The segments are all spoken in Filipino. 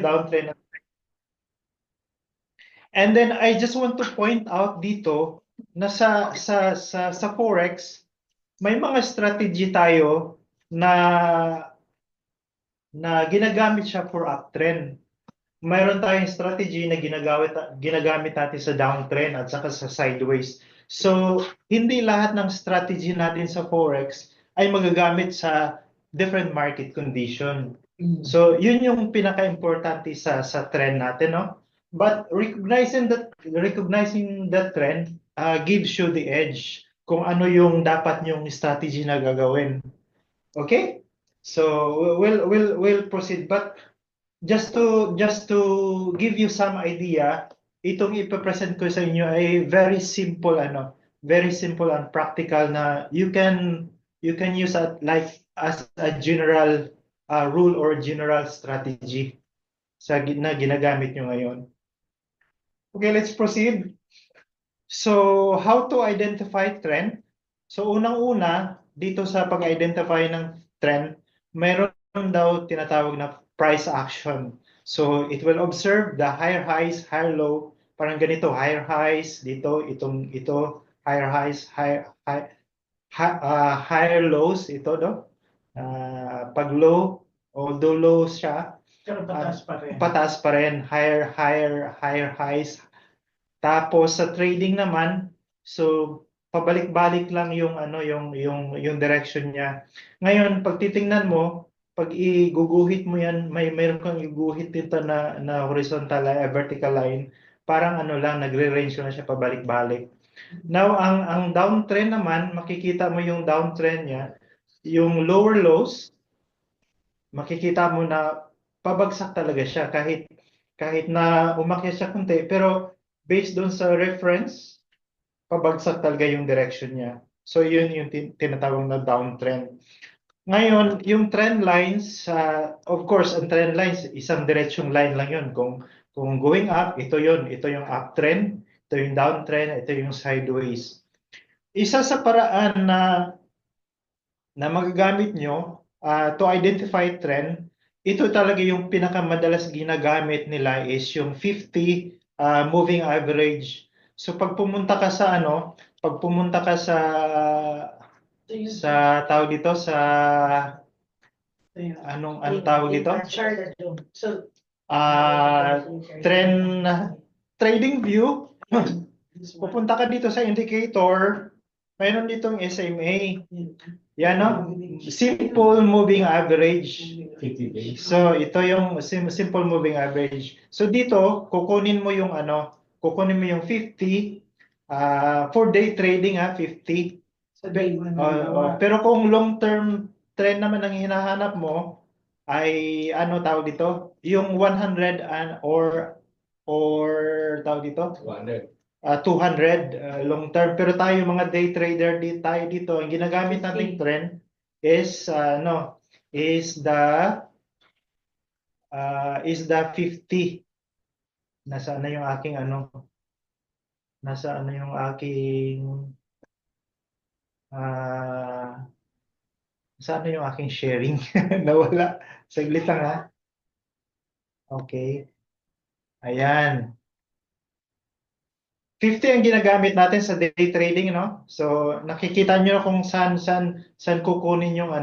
yung downtrend. And then I just want to point out dito na sa Forex, may mga strategy tayo na ginagamit siya for uptrend. Mayroon tayong strategy na ginagamit natin sa downtrend at saka sa sideways. So, hindi lahat ng strategy natin sa Forex ay magagamit sa different market condition. So, yun yung pinaka-importante sa trend natin, no? But recognizing that trend gives you the edge kung ano yung dapat yung strategy na gagawin. Okay? So, we'll proceed. But just to give you some idea, itong ipapresent ko sa inyo ay very simple and practical na you can use as a general rule or general strategy na ginagamit nyo ngayon. Okay, let's proceed. So, how to identify trend? So, unang-una, dito sa pag-identify ng trend, mayroon daw tinatawag na price action. So, it will observe the higher highs, higher low, parang ganito, higher highs, ito, higher highs, higher lows, ito, do. Pag low, although low siya, Pero pataas pa rin. pataas pa rin, higher highs. Tapos sa trading naman, so pabalik-balik lang yung yung direction niya. Ngayon, pag titingnan mo, pag iguguhit mo yan, mayroon kang iguguhit dito na horizontal line, vertical line, parang lang nagre-range na siya pabalik-balik. Now, ang downtrend naman, makikita mo yung downtrend niya, yung lower lows, makikita mo na pabagsak talaga siya kahit na umakyat siya kunti, pero based doon sa reference, pabagsak talaga yung direction niya. So yun yung tinatawag na downtrend. Ngayon, yung trend lines, of course, ang trend lines, isang direction line lang yun. Kung going up, ito yun. Ito yung uptrend, ito yung downtrend, ito yung sideways. Isa sa paraan na magagamit nyo to identify trend, ito talaga yung pinakamadalas ginagamit nila is yung 50 moving average. So pag pumunta ka sa tawag dito sa anong tawag dito? So, Trend trading view. Pupunta ka dito sa indicator, mayroon ditong SMA. Yan, no? Simple moving average. 50 days. So, ito yung simple moving average. So, dito, kukunin mo yung 50, for day trading, 50. sa day 1 Pero kung long-term trend naman ang hinahanap mo, ay tawag dito? Yung 100 or tawag dito? 200. 200 long term, pero tayo mga day trader tayo dito, ang ginagamit nating trend is is the 50. Nasaan na yung aking nasaan na yung aking saan na yung aking sharing? Nawala. Saglit lang, ha. Okay. Ayan. 50 ang ginagamit natin sa day trading, no? So, nakikita nyo kung saan kukunin yung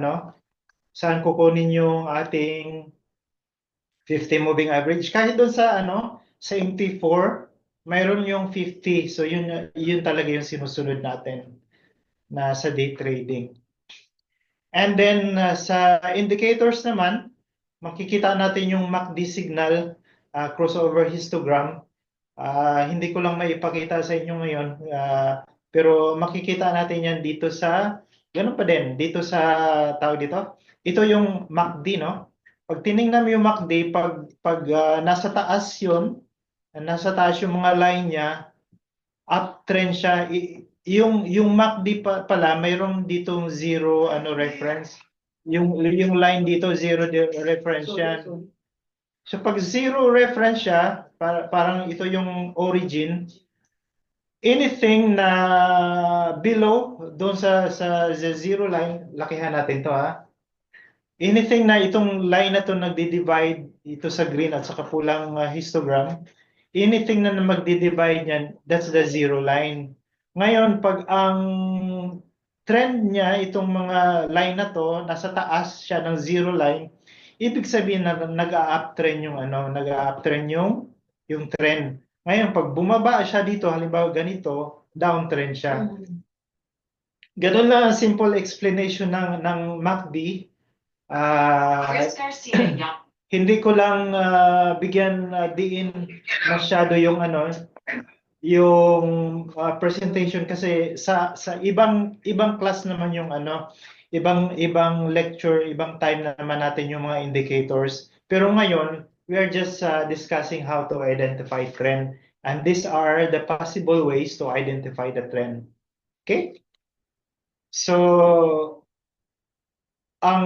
saan kukunin yung ating 50 moving average. Kahit doon sa MT4, mayroon yung 50. So, yun talaga yung sinusunod natin na sa day trading. And then, sa indicators naman, makikita natin yung MACD signal, crossover histogram. Hindi ko lang maipakita sa inyo ngayon, pero makikita natin yan dito ganun pa din, dito sa tawag dito. Ito yung MACD, no? Pag tinignan mo yung MACD, pag nasa taas yun, nasa taas yung mga line niya, uptrend siya. Yung MACD pala, mayroon ditong zero reference. Yung line dito, zero reference yan. So pag zero reference siya, parang ito yung origin, anything na below doon sa zero line, lakihan natin to, ha. Anything na itong line na to nagdi-divide ito sa green at saka pulang histogram, anything na magdi-divide niyan, that's the zero line. Ngayon, pag ang trend niya, itong mga line na to, nasa taas siya ng zero line, ibig sabihin na nag-a-uptrend yung ano, nag-a-uptrend yung trend. Ngayon, pag bumaba siya dito, halimbawa ganito, downtrend siya. Ganun lang ang simple explanation ng MACD. Hindi ko lang bigyan diin masyado yung ano yung presentation kasi sa ibang class naman yung ano ibang lecture, ibang time naman natin yung mga indicators. Pero ngayon, we are just discussing how to identify trend, and these are the possible ways to identify the trend. Okay? So ang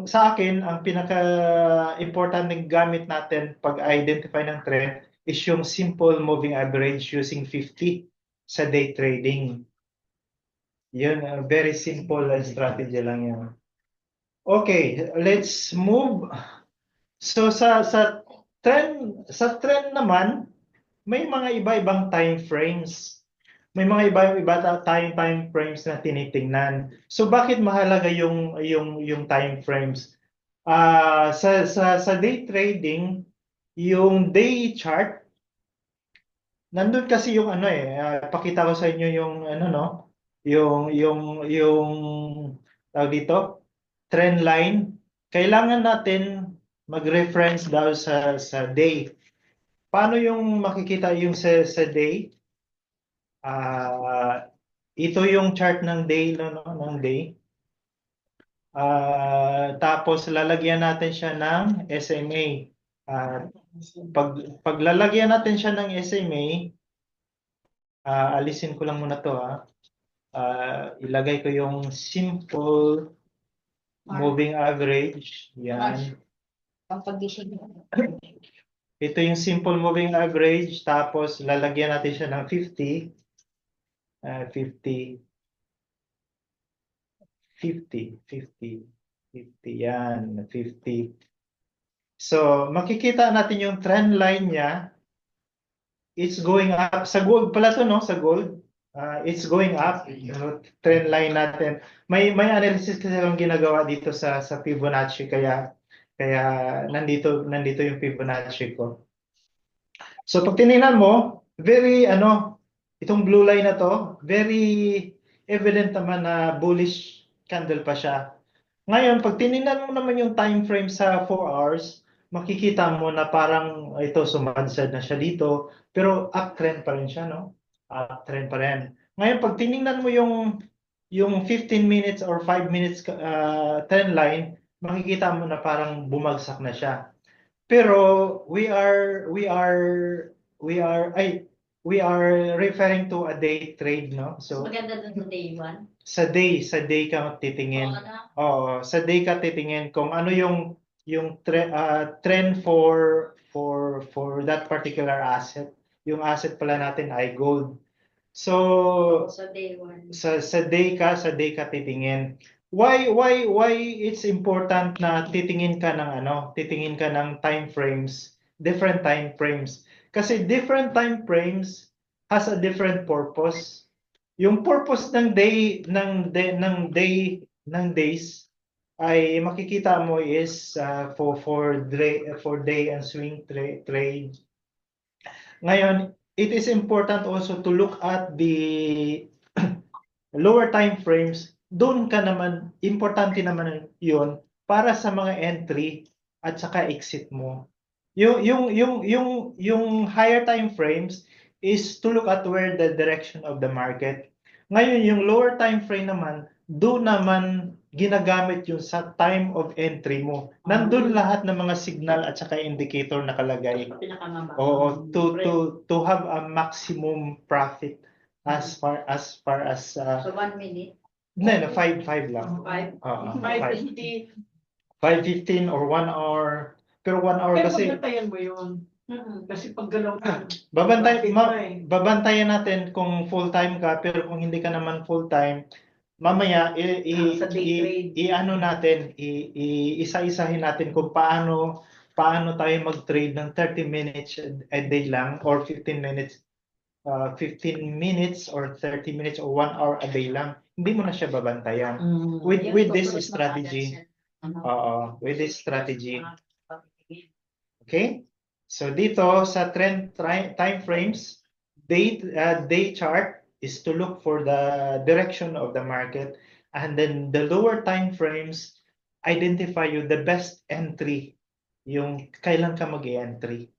sa akin ang pinaka-importanteng gamit natin pag identify ng trend is yung simple moving average using 50 sa day trading. Yun, very simple strategy lang yan. Okay, let's move. So sa trend naman may mga iba-ibang time frames. May mga iba-iba time frames na tinitingnan. So bakit mahalaga yung time frames? Sa day trading, yung day chart, nandun kasi yung ano pakita ko sa inyo yung ano no, yung tawag dito, trend line. Kailangan natin mag-reference daw sa day. Paano yung makikita yung sa day? Ito yung chart ng day no, ng day. Tapos lalagyan natin siya ng SMA. Paglalagyan natin siya ng SMA, alisin ko lang muna to ilagay ko yung simple moving average. Yan. Ito yung simple moving average, tapos lalagyan natin siya ng 50. 50, 50, 50, 50, yan, 50. So, makikita natin yung trend line niya. It's going up. Sa gold pala to, no? Sa gold. It's going up. Trend line natin. May analysis kasi lang ginagawa dito sa Fibonacci, kaya nandito yung Fibonacci ko. So, pag tinignan mo, very, itong blue line na to, very evident naman na bullish candle pa siya. Ngayon, pag tinignan mo naman yung time frame sa 4 hours, makikita mo na parang ito sumadsad na siya dito, pero uptrend pa rin siya, no? Uptrend pa rin. Ngayon, pag tinignan mo yung 15 minutes or 5 minutes trend line, makikita mo na parang bumagsak na siya. Pero we are referring to a day trade, no? So maganda dun sa day one. Sa day ka titingin. Oo, sa day ka titingin kung ano yung trend for that particular asset. Yung asset pala natin ay gold. So sa day one. Sa day ka titingin. Why it's important na titingin ka ng time frames, different time frames. Kasi different time frames has a different purpose. Yung purpose ng days ay makikita mo is for day and swing trade. Ngayon, it is important also to look at the lower time frames. Doon ka naman, importante naman yun para sa mga entry at saka exit mo. Yung higher time frames is to look at where the direction of the market. Ngayon, yung lower time frame naman, doon naman ginagamit yung sa time of entry mo. Nandun lahat ng mga signal at saka indicator nakalagay. Oo, to have a maximum profit as far as so 1 minute. No, 5 lang. 5:50. 5:15 or 1 hour. Pero 1 hour Pero kasi magbantayan mo yun. Kasi pag galaw ka, babantayan natin kung full time ka, pero kung hindi ka naman full time, mamaya sa day trade. isa-isahin natin kung paano paano tayo mag-trade ng 30 minutes a day lang or 15 minutes 15 minutes or 30 minutes or 1 hour a day lang. Hindi mo na siya babantayan. With this strategy, with this strategy, okay? So dito sa trend time frames, day chart is to look for the direction of the market, and then the lower time frames identify you the best entry, yung kailan ka mag-entry.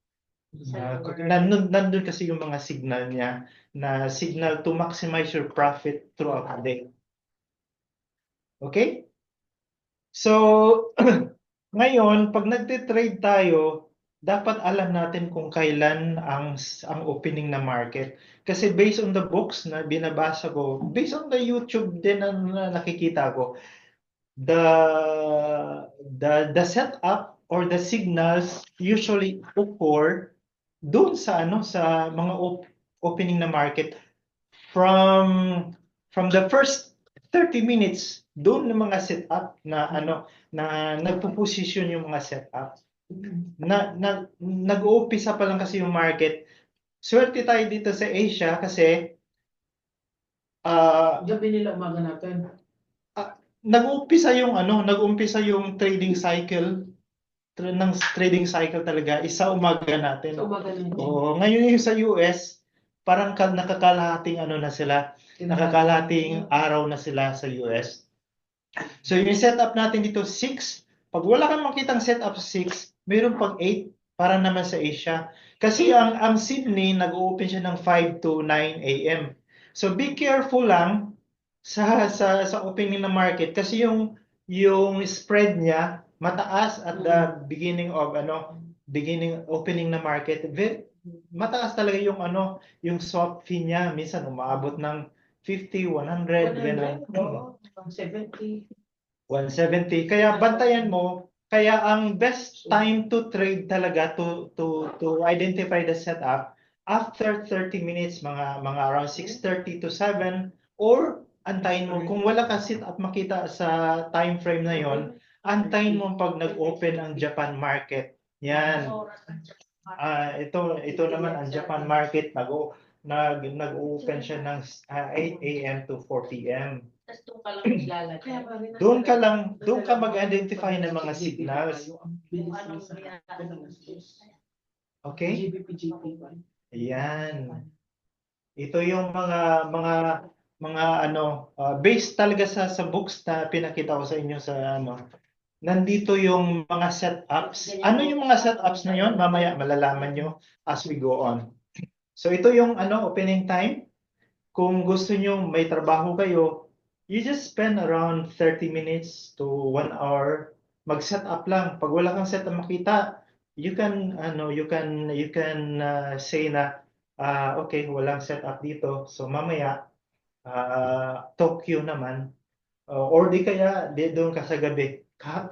Nandun kasi yung mga signal niya na signal to maximize your profit throughout the day. Okay? So, ngayon, pag nagte-trade tayo, dapat alam natin kung kailan ang opening na market. Kasi based on the books na binabasa ko, based on the YouTube din na nakikita ko, the setup or the signals usually occur doon sa sa mga opening na market from the first 30 minutes doon ng mga setup na na nagpo-position yung mga setup na nag-uumpisa pa lang kasi yung market. Swerte tayo dito sa Asia kasi Gabi nila umaga natin. nag-uumpisa yung trading cycle ng trading cycle talaga isa umaga natin. Sa umaga natin. Oo, ngayon yung sa US, parang nakakalahating na sila, nakakalahating araw na sila sa US. So yung setup natin dito 6, pag wala kang makitang setup 6, mayroon pag 8 para naman sa Asia. Kasi ang Sydney nag-open siya ng 5 to 9 AM. So be careful lang sa opening ng market kasi yung spread niya mataas at the beginning of opening na market. Mataas talaga yung yung swap fee niya, minsan umaabot ng 50, 100, ganun. 170. 170. Kaya bantayan mo, kaya ang best time to trade talaga to identify the setup after 30 minutes, mga around 6:30 to 7, or antayin mo kung wala ka setup makita sa time frame na yon, antayin mo pag nag-open ang Japan market. Yan. Ito naman ang Japan market nag-open siya ng 8 AM to 4 PM. Tapos doon ka lang maglalagay. Doon ka mag-identify ng mga signals. Kung anong ginagawa. Okay? GBP. Ayan. Ito yung mga based talaga sa books na pinakita ko sa inyo sa nandito yung mga setups. Ano yung mga setups na yon? Mamaya malalaman nyo as we go on. So ito yung opening time. Kung gusto nyo may trabaho kayo, you just spend around 30 minutes to 1 hour mag-set up lang. Pag wala kang setup makita, you can say na okay, walang setup dito. So mamaya Tokyo naman or di kaya doon ka sa gabi.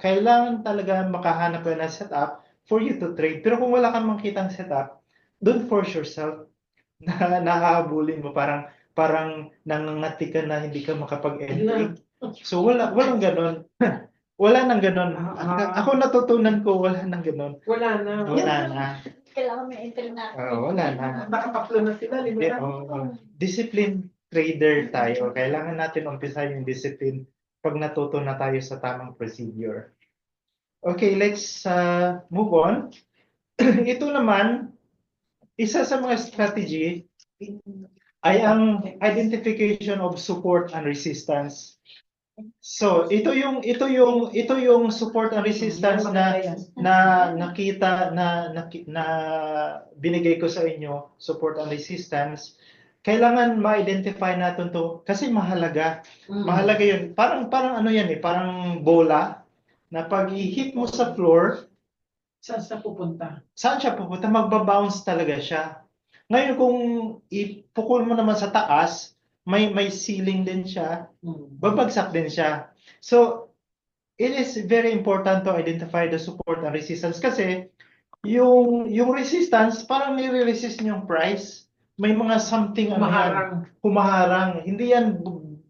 Kailangan talaga makahanap ka ng setup for you to trade. Pero kung wala kang makitang setup, don't force yourself na nakahabulin mo, parang nangangati ka na hindi ka makapag-entry. So walang ganon. Wala nang ganon. Ako natutunan ko, wala nang ganon. Wala na. Kailangan may entry na. Wala na. Nakapaplo na sila, di ba? Discipline trader tayo. Kailangan natin umpisa yung discipline pag natuto na tayo sa tamang procedure. Okay, let's move on. Ito naman, isa sa mga strategy ay ang identification of support and resistance. So, ito yung support and resistance na nakita na binigay ko sa inyo, support and resistance. Kailangan ma-identify natin to kasi mahalaga. Mahalaga 'yun. Parang yan parang bola na pag i-hit mo sa floor, Saan siya pupunta? saan siya pupunta? Magba-bounce talaga siya. Ngayon kung ipukul mo naman sa taas, may ceiling din siya, babagsak din siya. So, it is very important to identify the support and resistance kasi yung resistance parang nire-resist yung price. May mga something humaharang. Hindi yan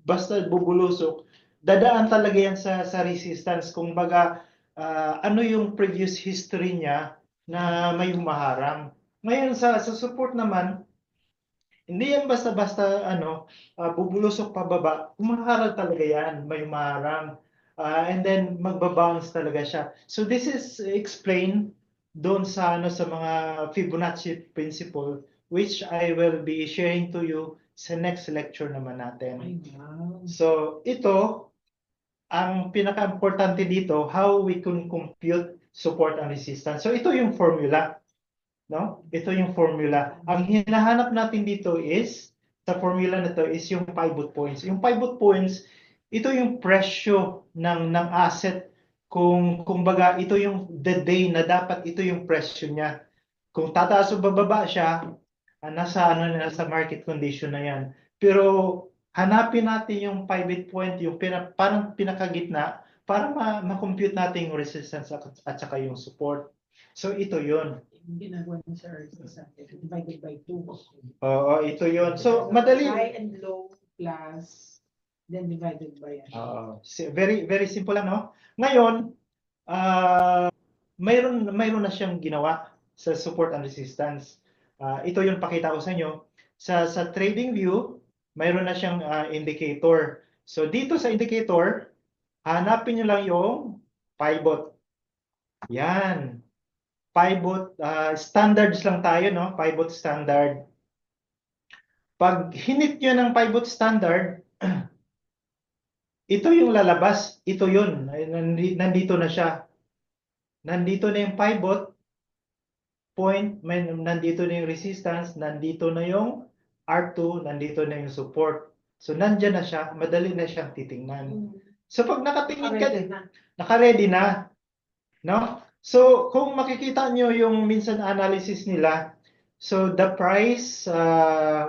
basta bubulusok. Dadaan talaga yan sa resistance. Kung baga ano yung previous history niya na may humaharang. Ngayon sa support naman, hindi yan basta-basta bubulusok pababa. Humaharang talaga yan, may humaharang. And then magbabounce talaga siya. So this is explained doon sa sa mga Fibonacci principle, which I will be sharing to you sa next lecture naman natin. Ay, wow. So ito, ang pinaka-importante dito, how we can compute support and resistance. So ito yung formula, no? Ito yung formula. Ang hinahanap natin dito is, sa formula na to is yung pivot points. Yung pivot points, ito yung presyo ng asset. Kung baga, ito yung the day na dapat ito yung presyo niya. Kung tataas o bababa siya, nasa market condition na yan. Pero hanapin natin yung pivot point, yung parang pinakagitna para ma-compute natin yung resistance at saka yung support. So ito yun. Yung ginagawa niya sa earth is divided by 2. Oo, ito yun. So madali. High and low plus then divided by Very very simple lang, no? Ngayon, mayroon na siyang ginawa sa support and resistance. Ito yung pakita ko sa inyo. Sa trading view, mayroon na siyang indicator. So dito sa indicator, hanapin niyo lang yung pivot. Yan. Pivot standards lang tayo, no? Pivot standard. Pag hinit niyo ng pivot standard, ito yung lalabas. Ito yun. Nandito na siya. Nandito na yung pivot point, nandito na yung resistance, nandito na yung R2, nandito na yung support. So nandyan na siya, madali na siyang titingnan. So pag nakatingin ka, naka-ready na, no? So kung makikita nyo yung minsan analysis nila, so the price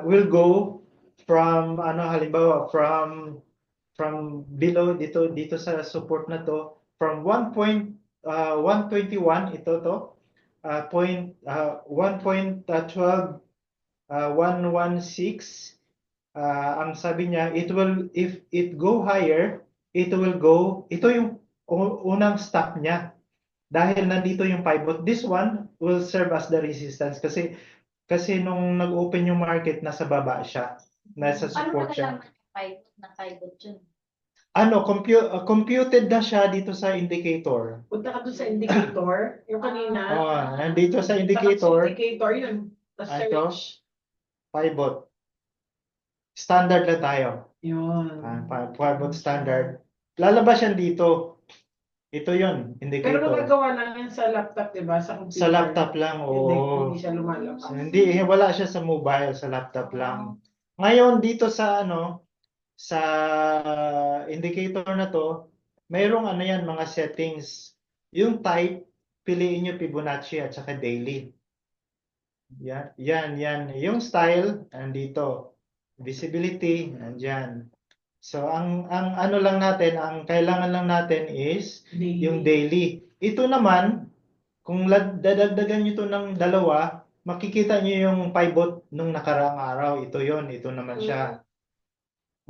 will go from halimbawa from below dito sa support na to, from 1.121 ito to 1.12 116. Ang sabi niya, if it go higher, it will go, ito yung unang stop niya. Dahil nandito yung pivot, this one will serve as the resistance kasi nung nag-open yung market, nasa baba siya. Nasa support siya. Na pivot yun? Computed na siya dito sa indicator. Punta ka doon sa indicator, yung kanina. Nandito sa indicator. Sa indicator yun. Ito, Search. pivot. Standard na tayo. Yun. Pivot standard. Lalabas yan dito. Ito yun, Pero indicator. nagagawa lang yan sa laptop, diba? Sa computer. Sa laptop lang, Hindi siya lumalabas. Hindi, wala siya sa mobile, sa laptop lang. Ngayon, dito sa sa indicator na to, mayroong yan, mga settings. Yung type, piliin nyo Fibonacci at saka daily. Yan. Yung style, andito. Visibility, andyan. So, ang ano lang natin, ang kailangan lang natin is yung daily. Ito naman, kung dadagdagan nyo ito ng dalawa, makikita nyo yung pivot nung nakaraang araw. Ito yon, ito naman siya.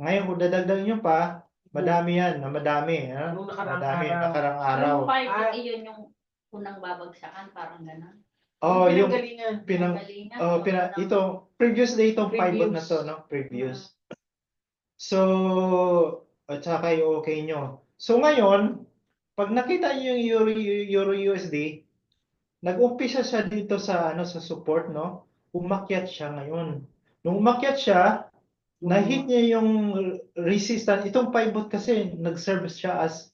Ngayon, kung dadagdagan nyo pa, madami yan, madami. Nung nakaraang Madami, araw. nakaraang araw. Yung pivot, iyon yung unang babagsakan, parang gano'n. Yung Pinanggalingan. ito, previous day itong pivot na Previous. to, no? Previous. So, at saka yung okay nyo. So ngayon, pag nakita nyo yung Euro USD, nag-umpisa siya dito sa sa support, no? Umakyat siya ngayon. Nung umakyat siya, na-hit niya yung resistance. Itong pivot kasi nag-serve siya as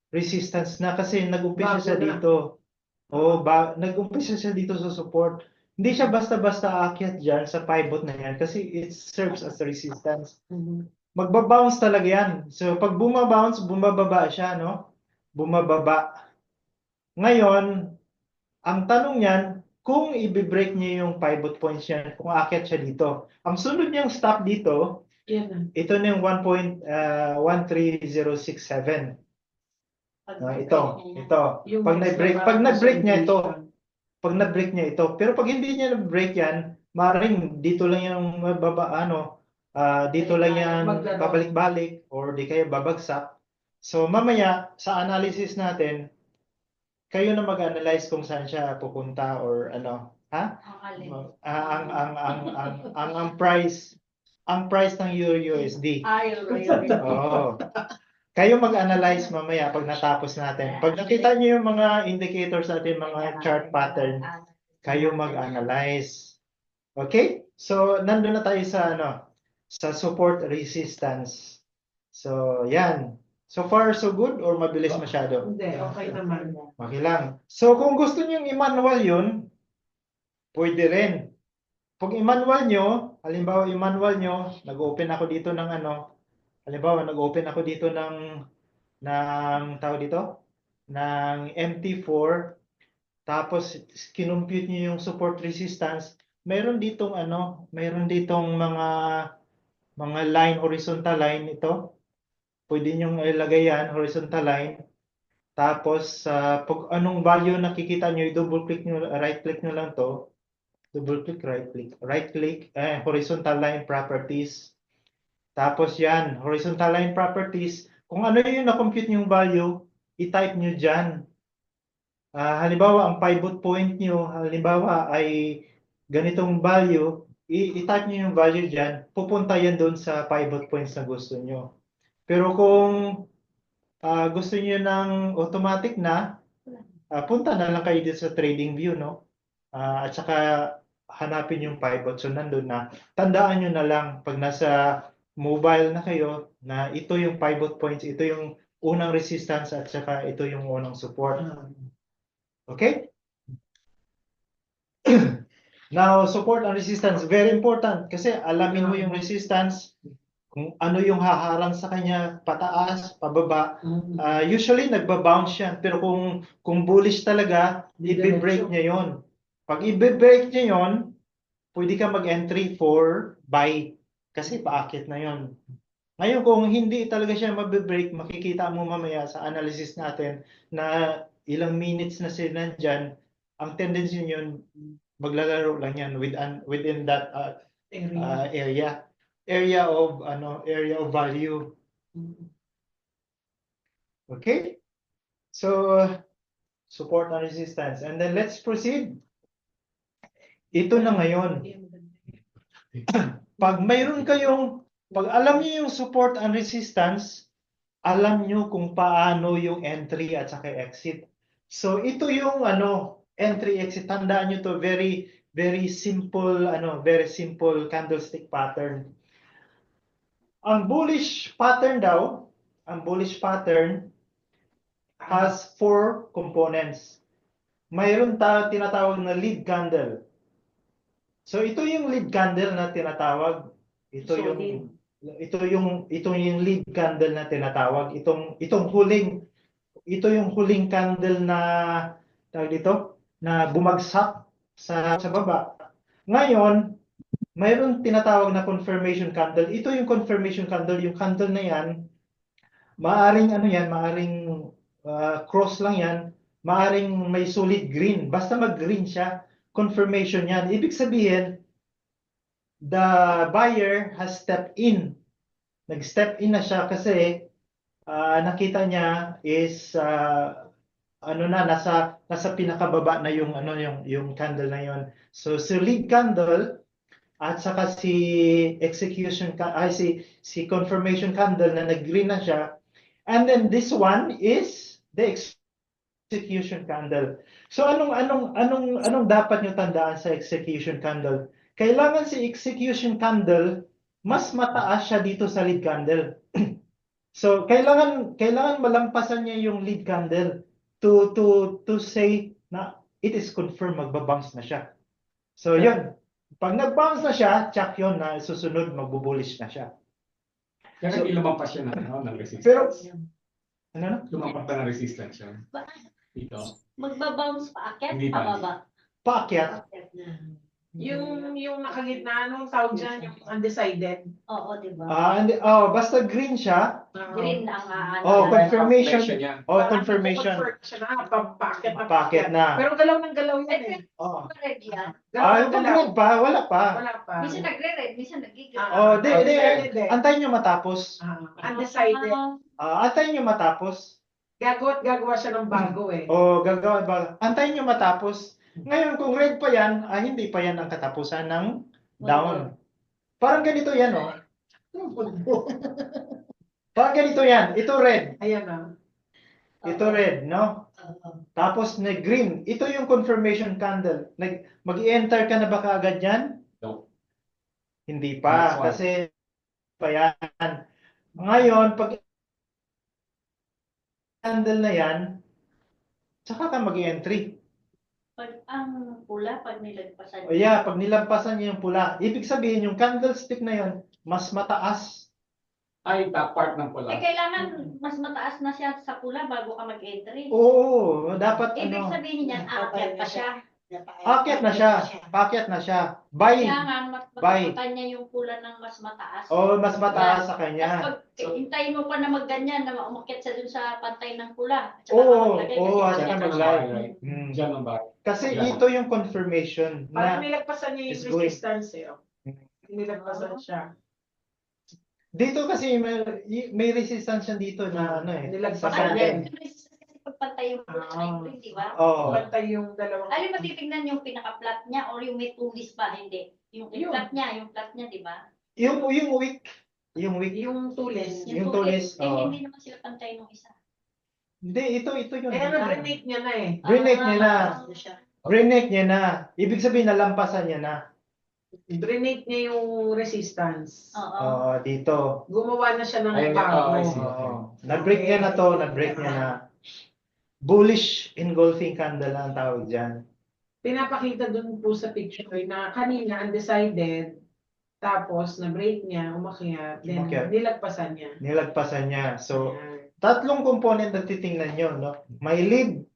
resistance na kasi nag-umpisa siya dito. Nag-umpisa siya dito sa support. Hindi siya basta-basta aakyat dyan sa pivot na yan kasi it serves as a resistance. Magbabounce talaga yan. So pag bumabounce, bumababa siya, no? Bumababa. Ngayon, ang tanong niyan, kung i-break niya yung pivot points niya, kung aakyat siya dito. Ang sunod niyang stop dito, ito na yung 1.13067. Ito. Pag nag-break niya ito, pero pag hindi niya na-break yan, maaaring dito lang yung dito lang yan babalik-balik or di kaya babagsak. So mamaya sa analysis natin, kayo na mag-analyze kung saan siya pupunta or ano, ha? Ang alin. Ang price ng Euro USD. Yun. Oo. Kayo mag-analyze mamaya pag natapos natin. Pag nakita niyo yung mga indicators natin, mga chart pattern, kayo mag-analyze. Okay? So, nandun na tayo sa sa support resistance. So, yan. So far, so good or mabilis masyado? Hindi, okay naman. Okay lang. So, kung gusto niyo i-manual yun, pwede rin. Pag i-manual nyo, halimbawa i-manual nyo, nag-open ako dito ng halimbawa nag-open ako dito tawag dito, ng MT4, tapos kinumpute nyo yung support resistance, mayroon ditong mga line, horizontal line ito. Pwede nyo ilagay yan, horizontal line. Tapos, pag anong value nakikita nyo, i-double click nyo, right click nyo lang to. Double click, right click, horizontal line properties. Tapos yan, horizontal line properties. Kung ano yung na-compute yung value, i-type nyo dyan. Halimbawa, ang pivot point nyo, halimbawa ay ganitong value, i-type nyo yung value dyan, pupunta yan doon sa pivot points na gusto nyo. Pero kung gusto nyo ng automatic na, punta na lang kayo dito sa trading view, no? At saka hanapin yung pivot. So, nandun na. Tandaan nyo na lang pag nasa mobile na kayo na ito yung pivot points, ito yung unang resistance at saka ito yung unang support. Okay? Now, support and resistance, very important kasi alamin mo yung resistance, kung ano yung haharang sa kanya, pataas, pababa. Usually, nagbabounce yan. Pero kung bullish talaga, i-break niya yon. Pag i-break niya yon, pwede ka mag-entry for buy. Kasi paakit na yon. Ngayon, kung hindi talaga siya mag-break, makikita mo mamaya sa analysis natin na ilang minutes na sila nandyan, ang tendency yun, maglalaro lang yan within that area of value. Okay? So, support and resistance. And then let's proceed. Ito na ngayon. Pag alam niyo yung support and resistance, alam niyo kung paano yung entry at saka exit. So, ito yung entry exit. Tandaan niyo to, very very simple candlestick pattern. Ang bullish pattern has 4 components. Mayroon tinatawag na lead candle. So ito yung lead candle na tinatawag. Ito yung lead candle na tinatawag. Ito yung huling candle na tawag dito na bumagsak sa baba. Ngayon, mayroon tinatawag na confirmation candle. Ito yung confirmation candle, yung candle na yan, maaring cross lang yan, maaring may solid green. Basta mag-green siya, confirmation yan. Ibig sabihin, the buyer has stepped in. Nag-step in na siya kasi nakita niya is nasa pinakababa na yung candle na yon. So lead candle at saka si confirmation candle na nag-green na siya. And then this one is the execution candle. So anong dapat niyo tandaan sa execution candle? Kailangan si execution candle mas mataas siya dito sa lead candle. So kailangan malampasan niya yung lead candle to say na it is confirmed magba-bounce na siya. So yun, pag nag-bounce na siya, check yun na susunod magbo-bullish na siya. Kaya lumampas siya ng resistance. Pero Lumampas pa ng resistance siya. Dito. Magbabounce pa, akyat, Hindi pa. pababa. paakyat. Yung nakagitna, anong tawag dyan? Yung undecided. Oo, di ba? Basta green siya. Green ang Confirmation. Niya. Confirmation. Siya na, paakyat na Paakyat na. Pero galaw ng galaw yan eh. Red yan. Galaw ng galaw. Red pa, wala pa. Wala pa. Minsan nagre-red, minsan nagigil. Antayin nyo matapos. Undecided. Antayin nyo matapos. Gagawa siya ng bago eh. O gagawa ba? Antayin nyo matapos. Ngayon, kung red pa yan, hindi pa yan ang katapusan ng down. Parang ganito yan, oh. Parang ganito yan. Ito red. Ayan ah. Ito red, no? Tapos green. Ito yung confirmation candle. Mag-enter ka na ba kaagad yan? No. Hindi pa. That's why. Kasi pa yan. Ngayon, pag candle na yan, saka ka mag-entry. Pag ang pula, pag nilagpasan O yeah, pag nilampasan niya yung pula, ibig sabihin yung candlestick na yon mas mataas. Ay, that part ng Eh, pula. kailangan mas mataas na siya sa pula bago ka mag-entry. Oo, dapat Ibig ano, sabihin niyan, aakyat pa siya. akyat na siya, paakyat na siya. Buy. Kailangan mas Bye. mataputan niya yung pula ng mas mataas. O mas mataas sa Tapos kanya. pag hintayin mo pa na magganyan, na umakyat siya dun sa pantay ng pula. At saka ka Oo, maglagay oo, kasi at saka ganyan maglagay. siya. Right. Mm. Diyan ang bahay. Kasi Yeah. ito yung confirmation Parang na nilagpasan niya It's yung going. resistance eh. Oh. Nilagpasan siya. dito kasi may resistance yan dito na ano eh. Nilagpasan Sa Ano niya. candle. yung resistance kasi pag pantay yung pula sa entry, di ba? Oo. Pantay yung dalawang. Alin mo titignan yung pinaka-flat niya or yung may tulis ba? Hindi. Yung Yun. flat niya, di ba? Yung wick. Yung wick. Yung tulis. Yung tulis, Eh, oo. hindi naman sila pantay nung isa. Hindi, ito yun. Eh ano, grenade niya na eh. Grenade niya na. siya. Grenade niya na. Ibig sabihin, nalampasan niya na. Grenade niya yung resistance. Oo. Oo, dito. Gumawa na siya ng Ayun, bago. I see. Oo. Na-break niya na to, na-break niya na. Bullish engulfing candle ang tawag dyan. Pinapakita dun po sa picture na kanina undecided, tapos na-break niya, umakyat, then Umakyat. nilagpasan niya. Nilagpasan niya. So, Ayan. tatlong component na titingnan nyo, no? May lead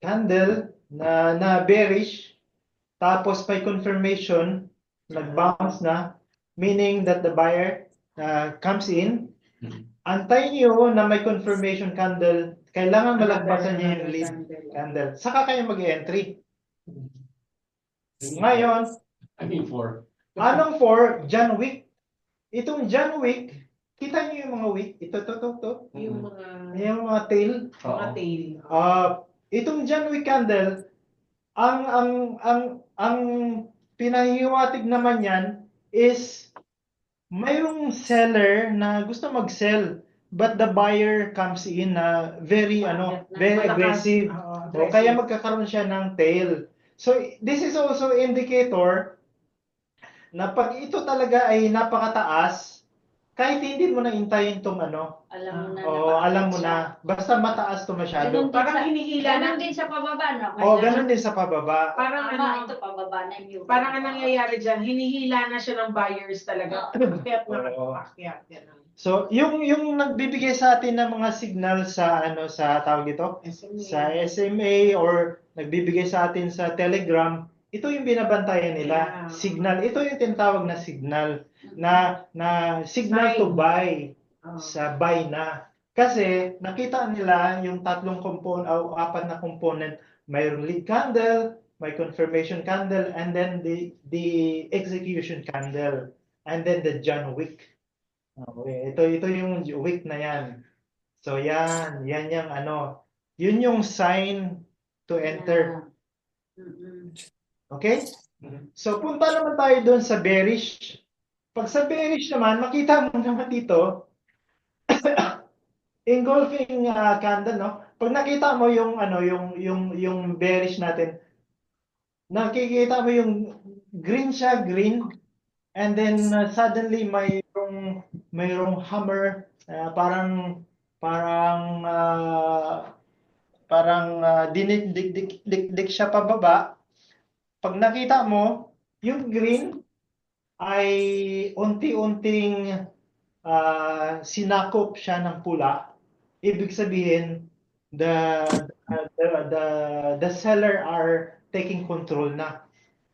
candle na bearish, tapos may confirmation, nag-bounce na, meaning that the buyer comes in. Antayin nyo na may confirmation candle, kailangan malagpasan niya yung lead candle. Saka kayo mag-entry. Ngayon, I mean, for. anong for John Wick? Itong John Wick, kita niyo yung mga wick? Ito. Yung mga Yung mga tail. tail. Itong John Wick candle, ang pinahiwatig naman yan is mayroong seller na gusto mag-sell but the buyer comes in na very Malakas. aggressive. Oo, O kaya magkakaroon siya ng tail. So this is also indicator na pag ito talaga ay napakataas, kahit hindi mo na intayin tong Alam mo na. alam mo na, basta mataas to masyado. Ganun din Parang sa- hinihila na. Ganun din sa pababa, no? Ganun din sa pababa. Parang Pababa, ano, ito pababa na yung parang ang nangyayari dyan, hinihila na siya ng buyers talaga. Akyat na Oo. akyat. Yan ang So, yung nagbibigay sa atin ng mga signal sa sa tawag ito, SMA. sa SMA or nagbibigay sa atin sa Telegram, ito yung binabantayan nila. Yeah. Signal. Ito yung tinatawag na signal na signal to Sign. buy. Oo. Sa buy na. Kasi nakita nila yung tatlong component o apat na component, mayroong lead candle, may confirmation candle, and then the execution candle, and then the John Wick. Okay, ito yung wick na yan. So yan yung yun yung sign to enter. Okay? So punta naman tayo doon sa bearish. Pag sa bearish naman, makita mo naman dito, engulfing candle, no? Pag nakita mo yung yung bearish natin, nakikita mo yung green siya, green, and then suddenly mayroong hammer, parang dinikdik siya pababa. Pag nakita mo, yung green ay unti-unting sinakop siya ng pula. Ibig sabihin, the seller are taking control na.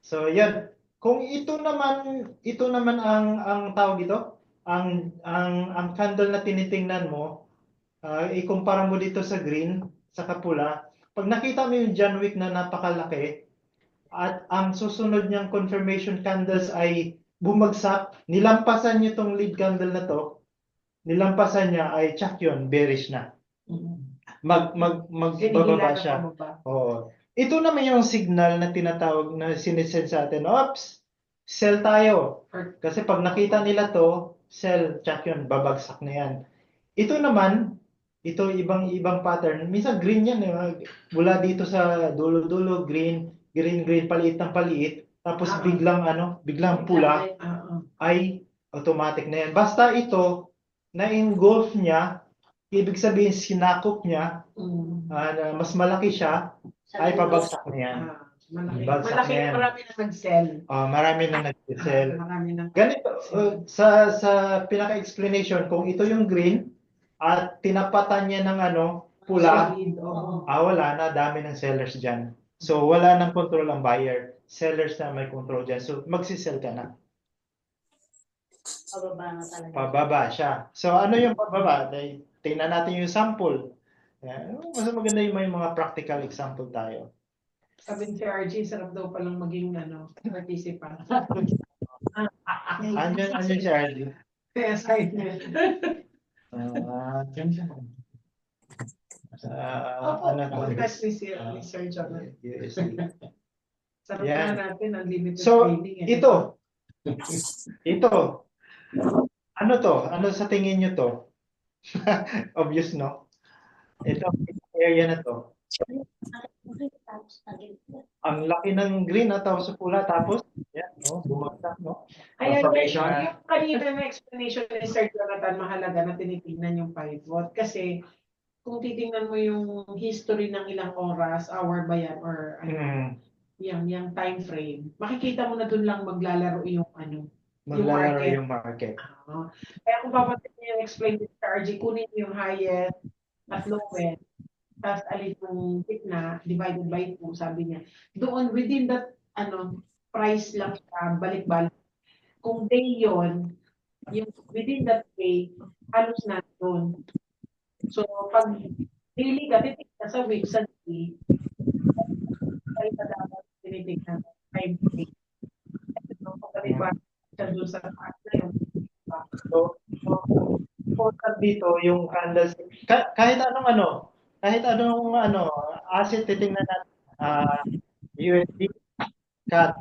So yan, kung ito naman ang tawag dito, ang candle na tinitingnan mo, ikumpara mo dito sa green, sa kapula, pag nakita mo yung John Wick na napakalaki, at ang susunod niyang confirmation candles ay bumagsak, nilampasan niyo tong lead candle na to, nilampasan niya ay tsak yun, bearish na. magbababa Hinihila siya. ng pababa. Oo. Ito naman yung signal na tinatawag na sinisend sa atin. Oops, sell tayo. Kasi pag nakita nila to, sell, check yun, babagsak na yan. Ito naman, ito ibang pattern. Minsan green yan. Mula dito sa dulo-dulo, green, green, paliit ng paliit. Tapos biglang pula, ay automatic na yan. Basta ito, na-engulf niya, ibig sabihin sinakop niya, na mas malaki siya, Sa ay dulo. pabagsak na yan. Malaki. Bagsak Malaki, na yan. marami na nag-sell. Marami na nag-sell. Marami na. Ganito, sa pinaka-explanation, kung ito yung green, at tinapatan niya ng pula, Solid, oo. wala na, dami ng sellers dyan. So, wala nang control ang buyer. Sellers na may control dyan. So, magsisell ka na. Pababa na talaga. Pababa siya. So, ano yung pababa? Tingnan natin yung sample. Mas maganda yung may mga practical example tayo. Sabi ni RG, sarap daw palang maging participant. Anyan si RG. Kaya assignment. Opo, podcast ni Sir John. USD. Sarap Yan. na natin ang limited So, trading. ito. Ano to? Ano sa tingin nyo to? Obvious, no? Ito, area na to. Ang laki ng green tapos sa pula, tapos yan, bumagsak, no? Ayan, Confirmation. yung kanina na explanation ni Sir Jonathan, mahalaga na tinitingnan yung pivot. Kasi kung titingnan mo yung history ng ilang oras, hour ba yan, or yung time frame, makikita mo na dun lang maglalaro yung Maglalaro market. yung market. Kaya kung papansin niyo yung explain ni RG, kunin yung highest at lowest, tapos alis yung gitna, divided by 2, sabi niya. Doon, within that price lang siya, balik-balik. Kung day yon, yung within that day, halos na doon. So, pag daily ka, titignan sa week, sa day, ay dapat tinitignan 5 days. So, pag balik-balik siya doon sa taas na yun. So, important dito yung candlestick. Kahit anong asset titingnan natin, USD, CAD.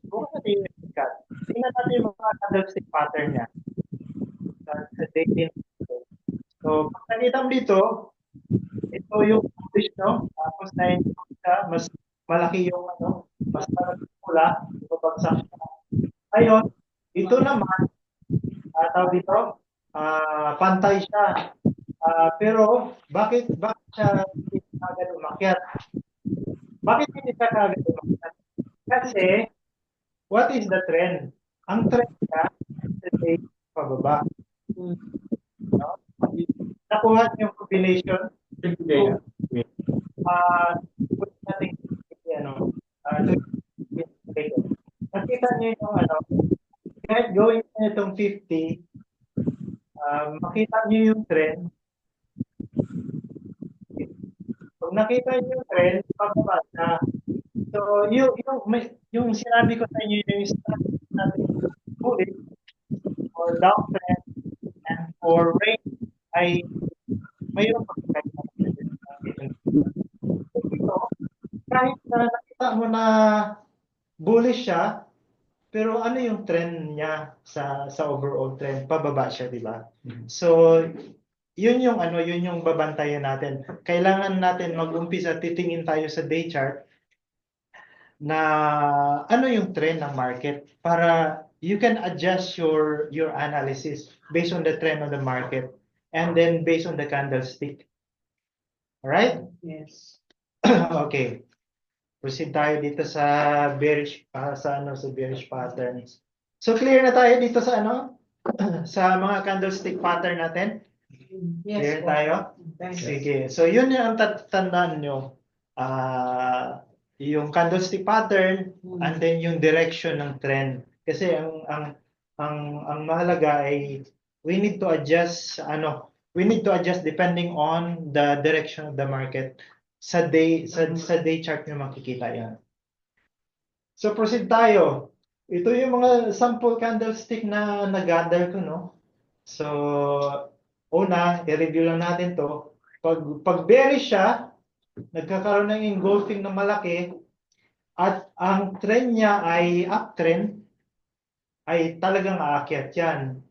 Kung ano yung USD CAD, tingnan natin yung mga candlestick pattern niya. Sa daily. So, pag nakita mo dito, ito yung bullish, no? Tapos mas malaki yung mas malaki pula, babagsak siya. Ayun, ito naman, tawag dito, pantay siya. Pero bakit siya hindi kagad umakyat? Bakit hindi siya kagad umakyat? Kasi, what is the trend? Ang trend niya, is pababa. No? Nakuha niyo yung combination. Nakita niyo yung kahit gawin niyo itong 50, makita niyo yung trend. Pag nakita niyo yung trend, pababa na. So, yung sinabi ko sa inyo, yung strategy natin bullish or downtrend and for range ay mayroon pa kahit na nakita mo na bullish siya, pero ano yung trend niya sa overall trend? Pababa siya, di ba? So, yun yung babantayan natin. Kailangan natin mag-umpisa, titingin tayo sa day chart na ano yung trend ng market para you can adjust your analysis based on the trend of the market and then based on the candlestick. Alright? Yes. Okay. Proceed tayo dito sa bearish patterns. So clear na tayo dito sa sa mga candlestick pattern natin. Yes. Clear tayo? Sige. So yun yung ang tandaan nyo. Yung candlestick pattern and then yung direction ng trend. Kasi ang mahalaga ay we need to adjust depending on the direction of the market. Sa day chart nyo makikita yan. So proceed tayo. Ito yung mga sample candlestick na nag-gather ko, no? So una, i-review lang natin to. Pag bearish siya, nagkakaroon ng engulfing na malaki at ang trend niya ay uptrend, ay talagang aakyat yan.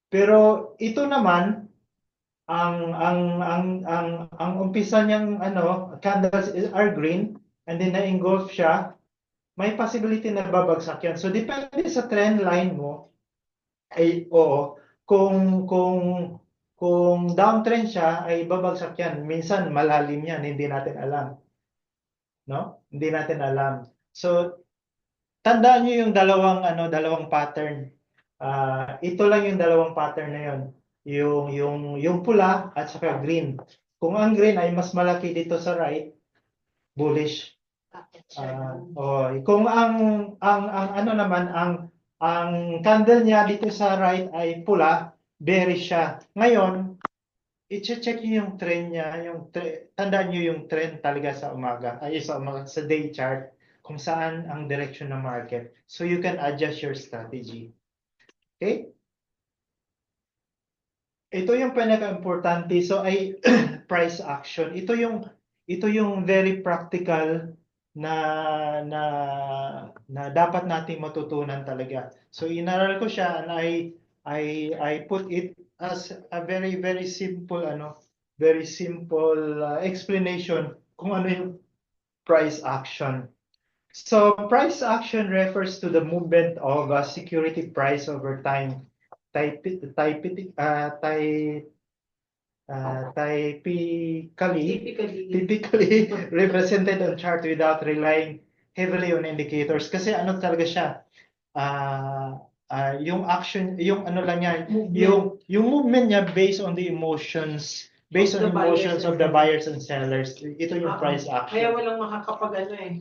Pero ito naman, ang umpisa niyang candles are green and then na-engulf siya, may possibility na babagsak yan. So depende sa trend line mo, ay oo, kung downtrend siya ay babagsak yan. Minsan malalim yan, hindi natin alam. No? Hindi natin alam. So tandaan niyo yung dalawang pattern. Ito lang yung dalawang pattern na yon. Yung pula at saka green. Kung ang green ay mas malaki dito sa right, bullish. Kung ang ano naman ang candle niya dito sa right ay pula, bearish siya. Ngayon, i-check niyo yung trend niya, tandaan niyo yung trend talaga sa umaga, sa day chart kung saan ang direction ng market. So you can adjust your strategy. Okay? Ito yung pinaka-importante. So ay price action. Ito yung very practical na dapat nating matutunan talaga. So inaral ko siya and I put it as a very very simple explanation kung ano yung price action. So price action refers to the movement of a security price over time. Typically represented on chart without relying heavily on indicators. Kasi ano talaga siya? Yung action, yung ano lang niya, yung movement niya based on the emotions, of the buyers and sellers. Ito yung price action. Kaya walang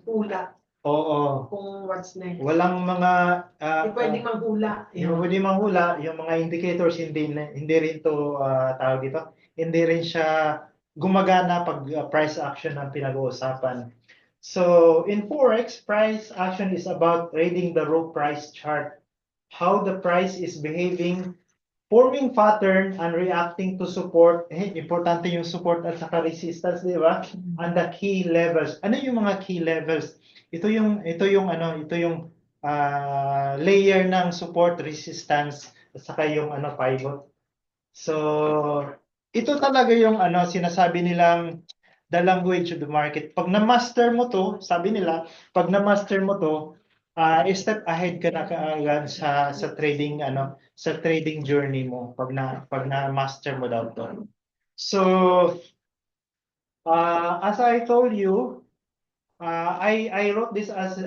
hula. Oo. Kung what's next. Walang mga Hindi pwedeng manghula. Yung pwedeng manghula, yung mga indicators hindi rin to tawag dito. Hindi rin siya gumagana pag price action ang pinag-uusapan. So, in Forex, price action is about reading the raw price chart. How the price is behaving, forming pattern and reacting to support. Importante yung support at saka resistance, di ba? And the key levels. Ano yung mga key levels? Ito yung layer ng support, resistance at saka yung pivot. So ito talaga yung sinasabi nilang the language of the market. Pag na-master mo to, sabi nila, pag na-master mo to, step ahead ka na kaagad sa trading sa trading journey mo pag na-master mo daw to. So as I told you, I wrote this as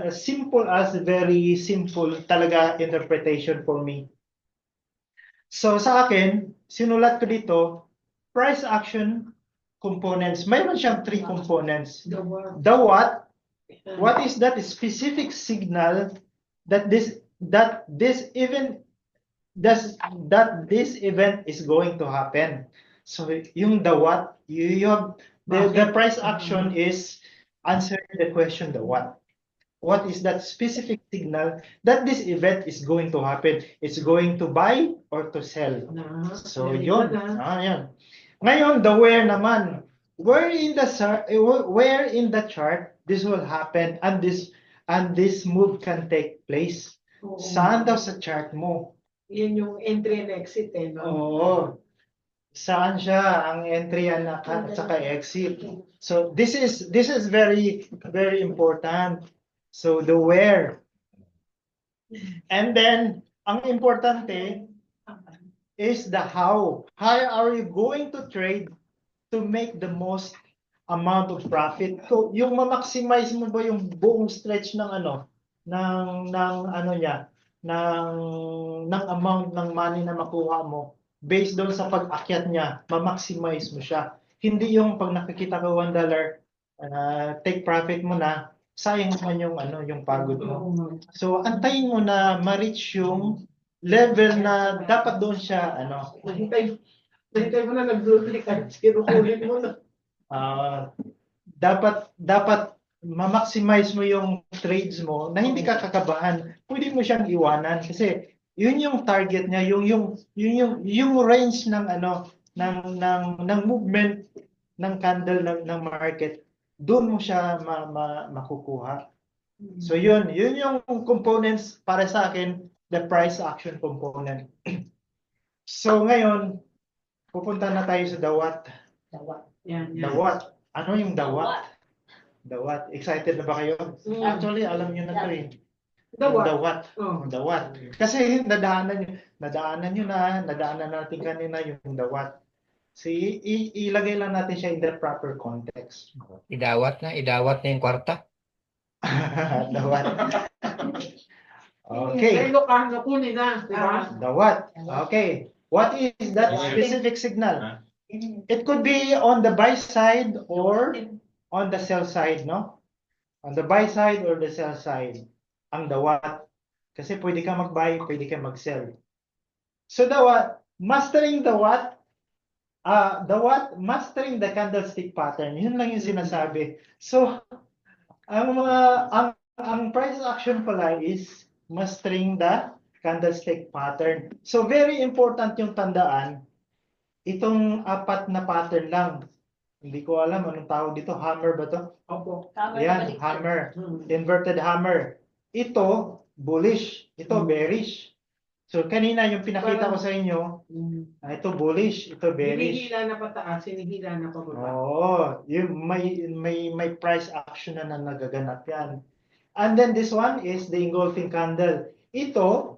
very simple talaga interpretation for me. So sa akin, sinulat ko dito, price action components. Mayroon siyang 3 components. The what? What is that specific signal that this event is going to happen? So yung the what, you have the price action is answering the question, the what. What is that specific signal that this event is going to happen? It's going to buy or to sell. So yun. Yan. Ngayon, the where naman. Where in the chart this will happen and this move can take place? Saan daw sa chart mo? Yan yung entry and exit no? Oo. Saan siya ang entry at saka exit? So this is very very important. So the where. And then ang importante is the how. How are you going to trade to make the most amount of profit? So yung ma-maximize mo ba yung buong stretch ng amount ng money na makuha mo based doon sa pag-akyat niya, ma-maximize mo siya. Hindi yung pag nakikita ka $1, take profit mo na, sayang naman yung pagod mo. So antayin mo na ma-reach yung level na dapat doon siya Hintay mo na nag-blue card, ulit mo na. Dapat ma-maximize mo yung trades mo na hindi ka kakabahan. Pwede mo siyang iwanan kasi yun yung target niya, yung range ng movement ng candle ng market, doon mo siya makukuha. So yun yung components para sa akin, the price action component. So ngayon, pupunta na tayo sa dawat. Yan. Dawat. Ano yung dawat? Dawat. Excited na ba kayo? Mm. Actually, alam niyo na to eh. Dawat. Dawat. Oh. Dawat. Kasi nadaanan natin kanina yung dawat. So, ilagay lang natin siya in the proper context. Idawat na yung kwarta. Dawat. Okay. Sa Ilocano kunin na, di ba? Dawat. Okay. What is that specific signal? It could be on the buy side or on the sell side, no? On the buy side or the sell side. Ang dawat. Kasi pwede ka mag-buy, pwede ka mag-sell. So dawat, mastering dawat, mastering the candlestick pattern. Yun lang yung sinasabi. So, ang price action pala is mastering the candlestick pattern. So, very important yung tandaan, itong apat na pattern lang. Hindi ko alam anong tawag dito. Hammer ba to? Opo. Ayan, hammer. Hmm. Inverted hammer. Ito, bullish. Ito, bearish. So, kanina yung pinakita ko sa inyo, ito bullish, ito bearish. Hinihila na pataas, hinihila na pababa. Oo, yung may price action na nagaganap yan. And then this one is the engulfing candle. Ito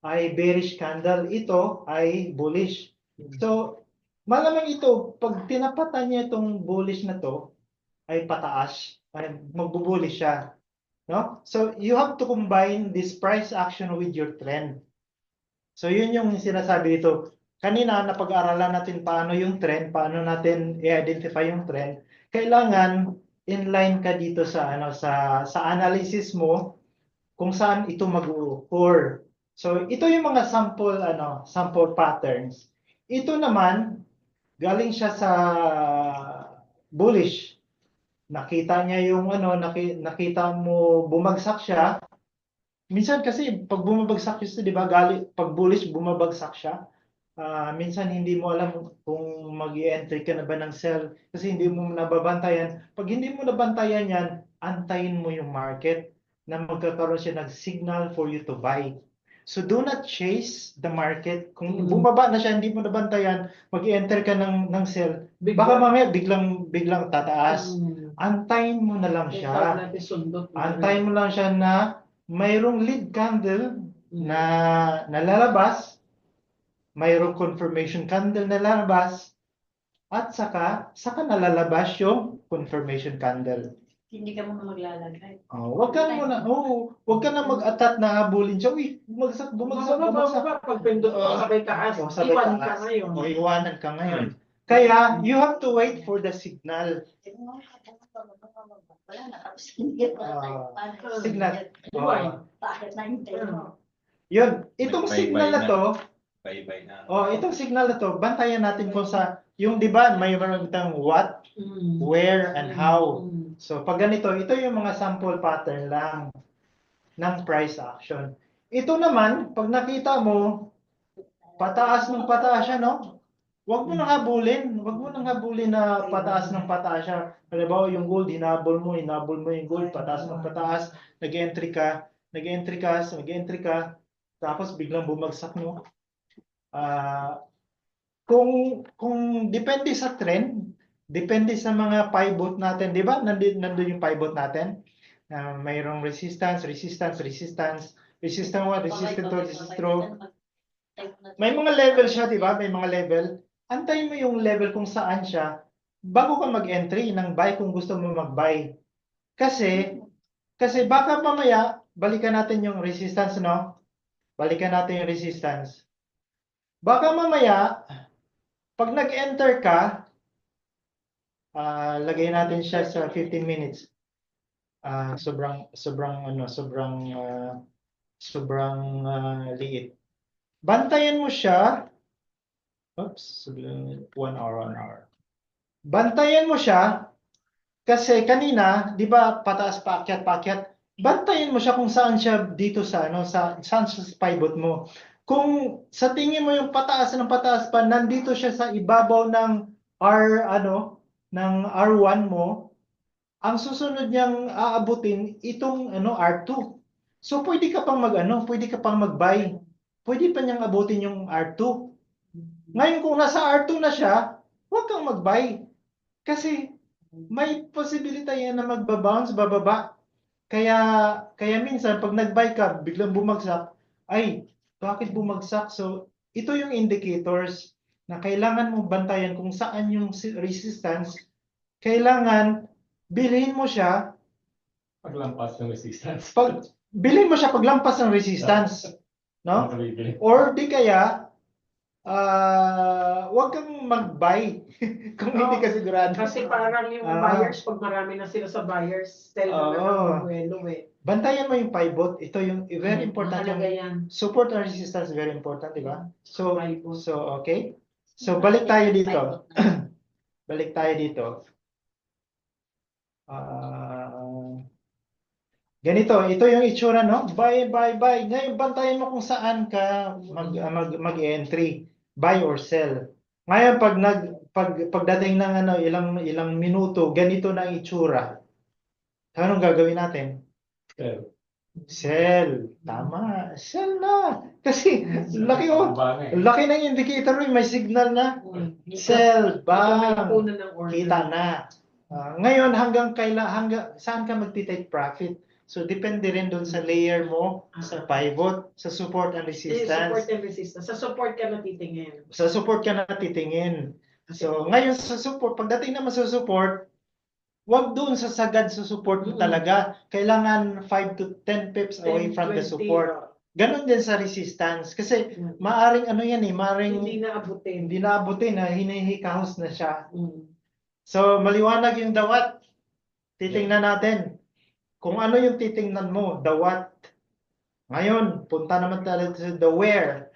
ay bearish candle, ito ay bullish. So, malamang ito, pag tinapatan niya itong bullish na to, ay pataas, ay magbo-bullish siya. No? So, you have to combine this price action with your trend. So, yun yung sinasabi dito. Kanina, napag-aralan natin paano yung trend, paano natin i-identify yung trend. Kailangan inline ka dito sa sa analysis mo kung saan ito mag-occur. So, ito yung mga sample patterns. Ito naman, galing siya sa bullish. Nakita niya yung nakita mo bumagsak siya. Minsan kasi pag bumabagsak siya, 'di ba, pag bullish bumabagsak siya. Minsan hindi mo alam kung mag-i-entry ka na ba ng sell kasi hindi mo nababantayan. Pag hindi mo nabantayan yan, antayin mo yung market na magkakaroon siya ng signal for you to buy. So do not chase the market. Kung bumaba na siya, hindi mo nabantayan, mag-i-enter ka ng sell. Baka mamaya biglang tataas. Antayin mo na lang siya. Antayin mo lang siya na mayroong lead candle na lalabas, mayroong confirmation candle na lalabas, at saka nalalabas yung confirmation candle. Hindi ka muna maglalagay. Wag ka na mag-atat na habulin siya. Uy, bumagsak. Pag pindot sabay taas, Sabay iwan taas. ka ngayon. Iwanan ka ngayon. Kaya, you have to wait for the signal. Wala na, tapos hindi Signal. Bakit na hindi mo? Yun, itong signal na to, Bye-bye na. itong signal na to, bantayan natin kung sa, yung di ba, may itang what, where, and how. So, pag ganito, ito yung mga sample pattern lang ng price action. Ito naman, pag nakita mo, pataas ng pataas siya, no? Huwag mo nang habulin. Huwag mo nang habulin na pataas ng pataas siya. Halimbawa, yung gold, hinabol mo yung gold, pataas ng pataas, nag-entry ka, tapos biglang bumagsak mo. Kung depende sa trend, depende sa mga pivot natin, di ba? Nandun yung pivot natin. Mayroong resistance 1, resistance 2, resistance 2. May mga level siya, di ba? May mga level. Antayin mo yung level kung saan siya bago ka mag-entry ng buy kung gusto mo mag-buy. Kasi baka mamaya, balikan natin yung resistance, no? Balikan natin yung resistance. Baka mamaya, pag nag-enter ka, lagay natin siya sa 15 minutes. Sobrang liit. Bantayan mo siya. Oops, 1 hour. Bantayan mo siya kasi kanina, 'di ba, pataas paakyat. Bantayan mo siya kung saan siya dito saan siya sa pivot mo. Kung sa tingin mo yung pataas pa, nandito siya sa ibabaw ng ng R1 mo, ang susunod niyang aabutin itong R2. So pwede ka pang pwede ka pang mag-buy. Pwede pa niyang abutin yung R2. Ngayon kung nasa R2 na siya, huwag kang mag-buy. Kasi may posibility yan na magbabounce, bababa. Kaya minsan pag nag-buy ka, biglang bumagsak, ay, bakit bumagsak? So, ito yung indicators na kailangan mo bantayan kung saan yung resistance. Kailangan bilhin mo siya Paglampas ng resistance. bilhin mo siya paglampas ng resistance, no? Nakabibili. Or di kaya huwag kang mag-buy kung hindi ka sigurado. Kasi parang yung buyers, pag marami na sila sa buyers, sell na lang buwelo eh. Bantayan mo yung pivot. Ito yung very important. Mahalaga Yung yan. support and resistance very important, di ba? So, Pivot. okay. So, balik tayo dito. Balik tayo dito. Ganito, ito yung itsura, no? Buy. Ngayon, bantayan mo kung saan ka mag-entry. Buy or sell. Ngayon, pagdating ng ilang minuto, ganito na ang itsura. Anong gagawin natin? Sell. Tama. Sell na. Kasi, laki ng indicator, may signal na. Sell, bang. Kita na. Ngayon, hanggang saan ka magti-take profit? So, depende rin doon sa layer mo, sa pivot, sa support and resistance. Support and resistance. Sa support ka natitingin. Sa support ka natitingin. So, ngayon sa support, pagdating naman sa support, wag doon sa sagad sa support mo talaga. Kailangan 5 to 10 pips away from the support. Ganon din sa resistance. Kasi, maaring maaring hindi naabutin na hinihikahos na siya. So, maliwanag yung dawat. Titingnan natin. Kung ano yung titingnan mo, the what. Ngayon, punta naman tayo sa the where.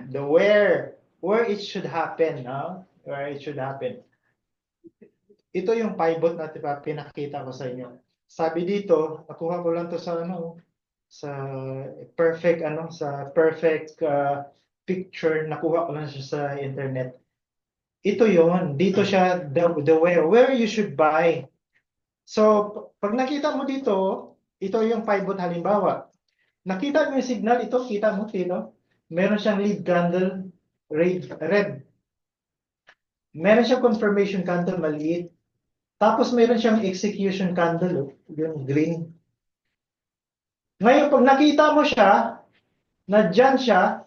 The where it should happen, no? Where it should happen. Ito yung pivot na pinakita ko sa inyo. Sabi dito, nakuha ko lang to sa perfect picture, nakuha ko lang siya sa internet. Ito yon, dito siya the where you should buy. So, pag nakita mo dito, ito yung pivot halimbawa. Nakita mo yung signal, ito, kita mo, Tino? Meron siyang lead candle, red. Meron siyang confirmation candle, maliit. Tapos meron siyang execution candle, yung green. Ngayon, pag nakita mo siya, na dyan siya,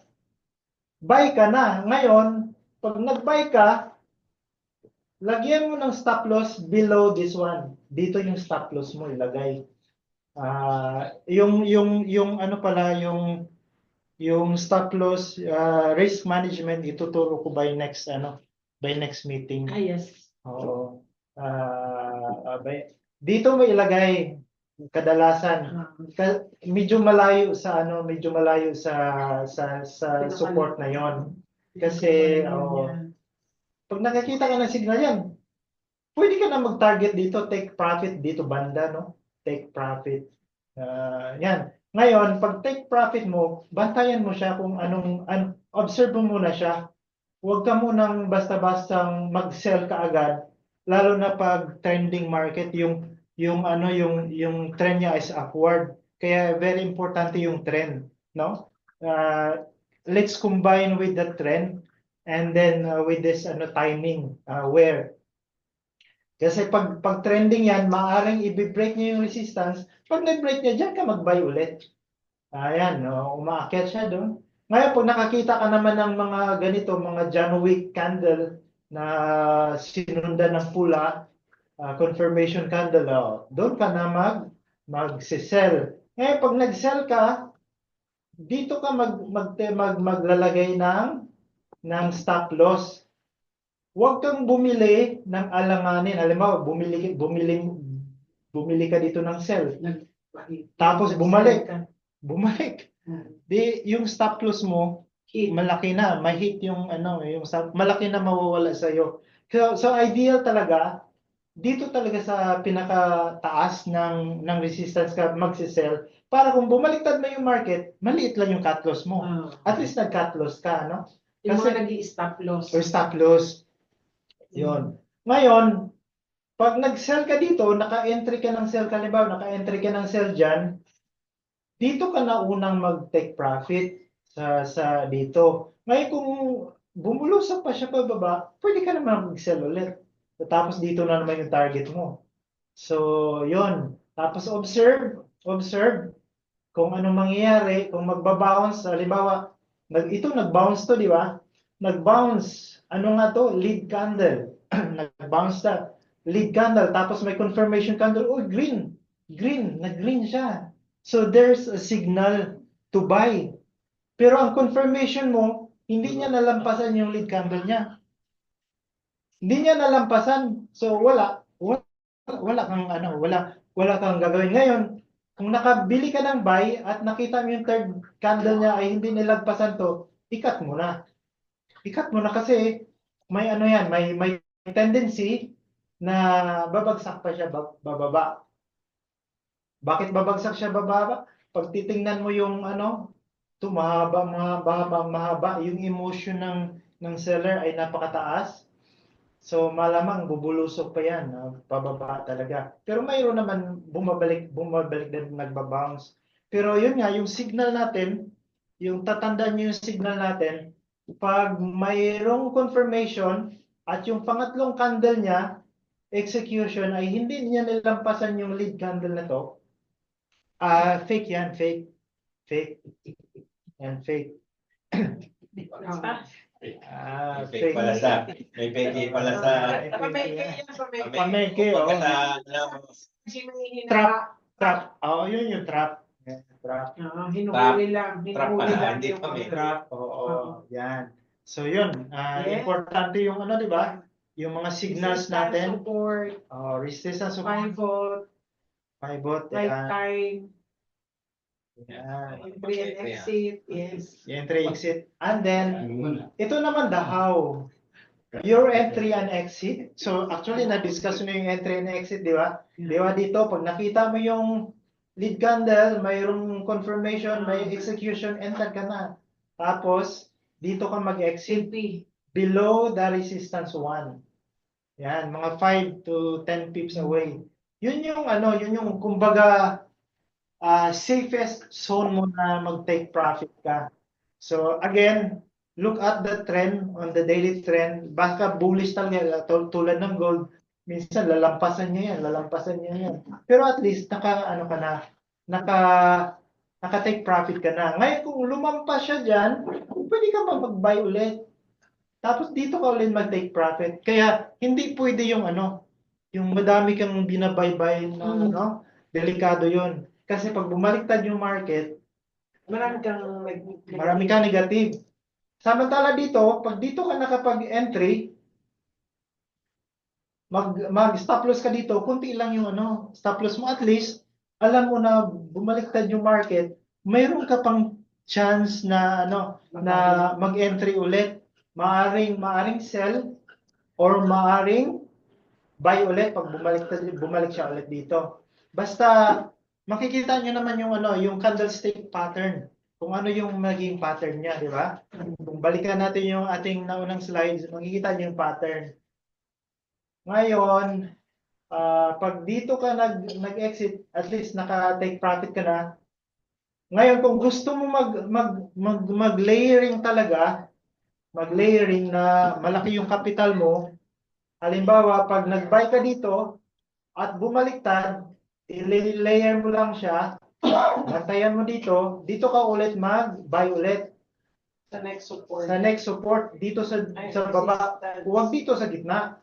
buy ka na. Ngayon, pag nag-buy ka, lagyan mo ng stop loss below this one. Dito yung stop loss mo ilagay. Yung stop loss risk management ituturo ko by next meeting. Yes. Oo. Dito mo ilagay kadalasan medyo malayo sa support na yon. Kasi pag nakakita ka ng signal yan, pwede ka na mag-target dito, take profit dito banda, no? Take profit. Yan. Ngayon, pag take profit mo, bantayan mo siya kung observe mo muna siya. Huwag ka munang basta-bastang mag-sell ka agad, lalo na pag trending market, yung trend niya is upward. Kaya very importante yung trend, no? Let's combine with the trend. And then with this timing, where. Kasi pag trending yan, maaaring i-break niya yung resistance. Pag nag-break niya, dyan ka mag-buy ulit. Ayan, umaakyat siya doon. Ngayon, pag nakakita ka naman ng mga ganito, mga John Wick candle na sinundan ng pula, confirmation candle, doon ka na mag-sell. Ngayon, pag nag-sell ka, dito ka maglalagay ng stop loss. Huwag kang bumili ng alanganin. Alam mo, bumili ka dito ng sell. Tapos bumalik. Yung stop loss mo, malaki na, ma-hit yung malaki na mawawala sa iyo. So ideal talaga dito talaga sa pinakataas ng resistance ka magsi-sell para kung bumaliktad mo yung market, maliit lang yung cut loss mo. At least nag-cut loss ka, no? Yung mga nag-i-stop loss. Or stop loss. Yun. Ngayon, pag nag-sell ka dito, naka-entry ka ng sell, halimbawa, naka-entry ka ng sell dyan, dito ka na unang mag-take profit sa dito. Ngayon kung bumulusok pa siya pababa, pwede ka naman mag-sell ulit. Tapos dito na naman yung target mo. So, yon. Tapos observe kung anong mangyayari, kung magbabounce, halimbawa, nag-bounce to, di ba? Nag-bounce, ano nga to? Lead candle. Nag-bounce na. Lead candle, tapos may confirmation candle, oh, green. Green, nag-green siya. So, there's a signal to buy. Pero ang confirmation mo, hindi niya nalampasan yung lead candle niya. Hindi niya nalampasan. So, wala kang wala kang gagawin ngayon. Kung nakabili ka ng buy at nakita mo yung third candle niya ay hindi nilagpasan to, ikat mo na. Ikat mo na kasi may ano yan, may tendency na babagsak pa siya bababa. Bakit babagsak siya bababa? Pag titingnan mo yung mahaba yung emotion ng seller ay napakataas. So malamang bubulusok pa yan, pababa talaga. Pero mayroon naman bumabalik din nagbabounce. Pero yun nga, yung signal natin, yung tatandaan niyo yung signal natin, pag mayroong confirmation at yung pangatlong candle niya, execution ay hindi niya nilampasan yung lead candle na to, fake yan, fake. Fake. Yan, fake. May fake pala sa, may fake pala sa, Pameke yan, pameke. Pameke, kumbaga oo. sa, ano, Trap. Trap. Oo, yun yung trap. Yan, trap. Hinuhuli lang. Trap Hinuhuli pala, lang hindi yung pameke. Trap. Oo, yan. So yun, Yes. importante yung di ba? Yung mga signals natin. Support, Resistance support, pivot, pivot, right yan. time, Yan. entry and exit. Yes. Entry, exit. And then, ito naman the how. Your entry and exit. So actually, na-discuss nyo yung entry and exit, di ba? Di ba dito, pag nakita mo yung lead candle, mayroong confirmation, may execution, enter ka na. Tapos, dito ka mag-exit CP. below the resistance 1. Yan, mga 5 to 10 pips away. Yun yung kumbaga, safest zone mo na mag-take profit ka. So again, look at the trend on the daily trend. Baka bullish talaga tulad ng gold. Minsan lalampasan niya yan. Pero at least naka-take profit ka na. Ngayon kung lumampas siya diyan, pwede ka mag-buy ulit. Tapos dito ka ulit mag-take profit. Kaya hindi pwede yung yung madami kang binabay-bay na delikado 'yon. Kasi pag bumaliktad yung market, marami kang negative. Samantala dito, pag dito ka nakapag-entry, mag-stop loss ka dito, kunti lang yung stop loss mo, at least alam mo na bumaliktad yung market, mayroon ka pang chance na na mag-entry ulit. Maaring sell or maaring buy ulit pag bumalik siya ulit dito. Basta makikita nyo naman yung candlestick pattern. Kung ano yung maging pattern niya, di ba? Kung balikan natin yung ating naunang slides, makikita nyo yung pattern. Ngayon, pag dito ka nag-exit, at least naka-take profit ka na. Ngayon, kung gusto mo mag-layering talaga, mag-layering na malaki yung capital mo, halimbawa, pag nag-buy ka dito at bumaliktad, i-layer mo lang siya, bantayan mo dito ka ulit mag-buy ulit. Sa next support. Sa next support, dito sa baba, huwag dito sa gitna.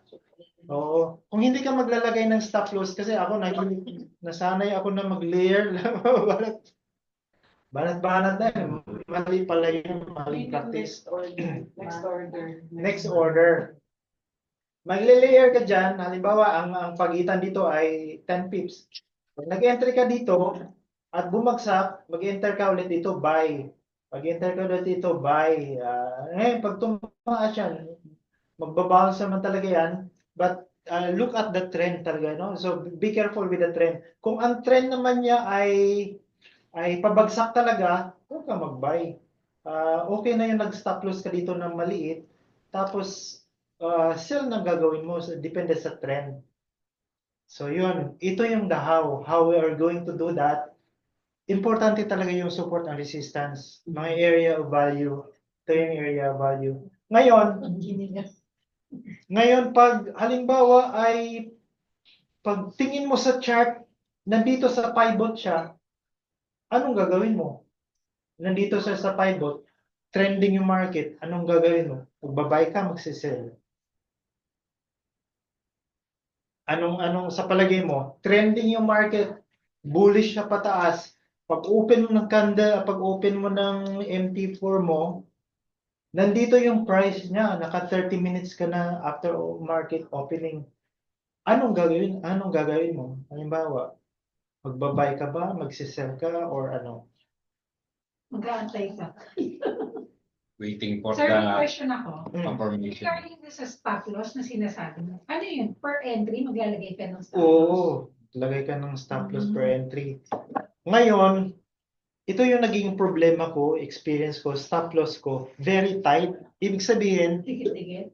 Oo. Kung hindi ka maglalagay ng stop loss, kasi ako nasanay ako na mag-layer, banat-banat na yun. Mali pala yun, maling practice. Next order. Magle-layer ka dyan, halimbawa, ang pagitan dito ay 10 pips. Pag nag-enter ka dito, at bumagsak, mag-enter ka ulit dito, buy. Pag-enter ka ulit dito, buy. Ngayon, pag tumaas yan, magbabounce naman talaga yan. But look at the trend talaga, no? So, be careful with the trend. Kung ang trend naman niya ay pabagsak talaga, huwag ka mag-buy. Okay na yung nag-stop loss ka dito ng maliit. Tapos, sell na gagawin mo. Depende sa trend. So yun, ito yung the how. How we are going to do that. Importante talaga yung support and resistance. Mga area of value. Ito yung area of value. Ngayon pag halimbawa ay pag tingin mo sa chart, nandito sa pivot siya, anong gagawin mo? Nandito sa pivot, trending yung market, anong gagawin mo? Magbabay ka, magsisell. Anong sa palagay mo? Trending yung market, bullish siya pataas. Pag open mo ng candle, pag open mo ng MT4 mo, nandito yung price niya, naka 30 minutes ka na after market opening. Anong gagawin? Anong gagawin mo? Halimbawa, magbabay ka ba, magsisell ka, or ano? Mag-aantay ka. Waiting for Sir, may the question ako. confirmation. Regarding sa stop loss na sinasabi mo, ano yun? Per entry, maglalagay ka ng stop loss? Oo, lagay ka ng stop loss per entry. Ngayon, ito yung naging problema ko, experience ko, stop loss ko, very tight. Ibig sabihin, Tigit-tigit.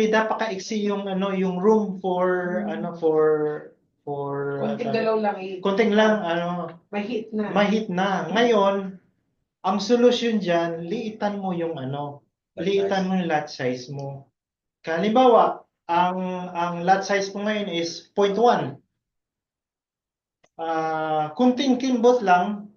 napakaiksi yung ano, yung room for ano for Konting galaw lang eh. konting lang ano, May hit na. mahit na. Ngayon, ang solusyon diyan, liitan mo yung ano, liitan mo yung lot size mo. Halimbawa, ang lot size ko ngayon is 0.1. Kunting kimbot lang,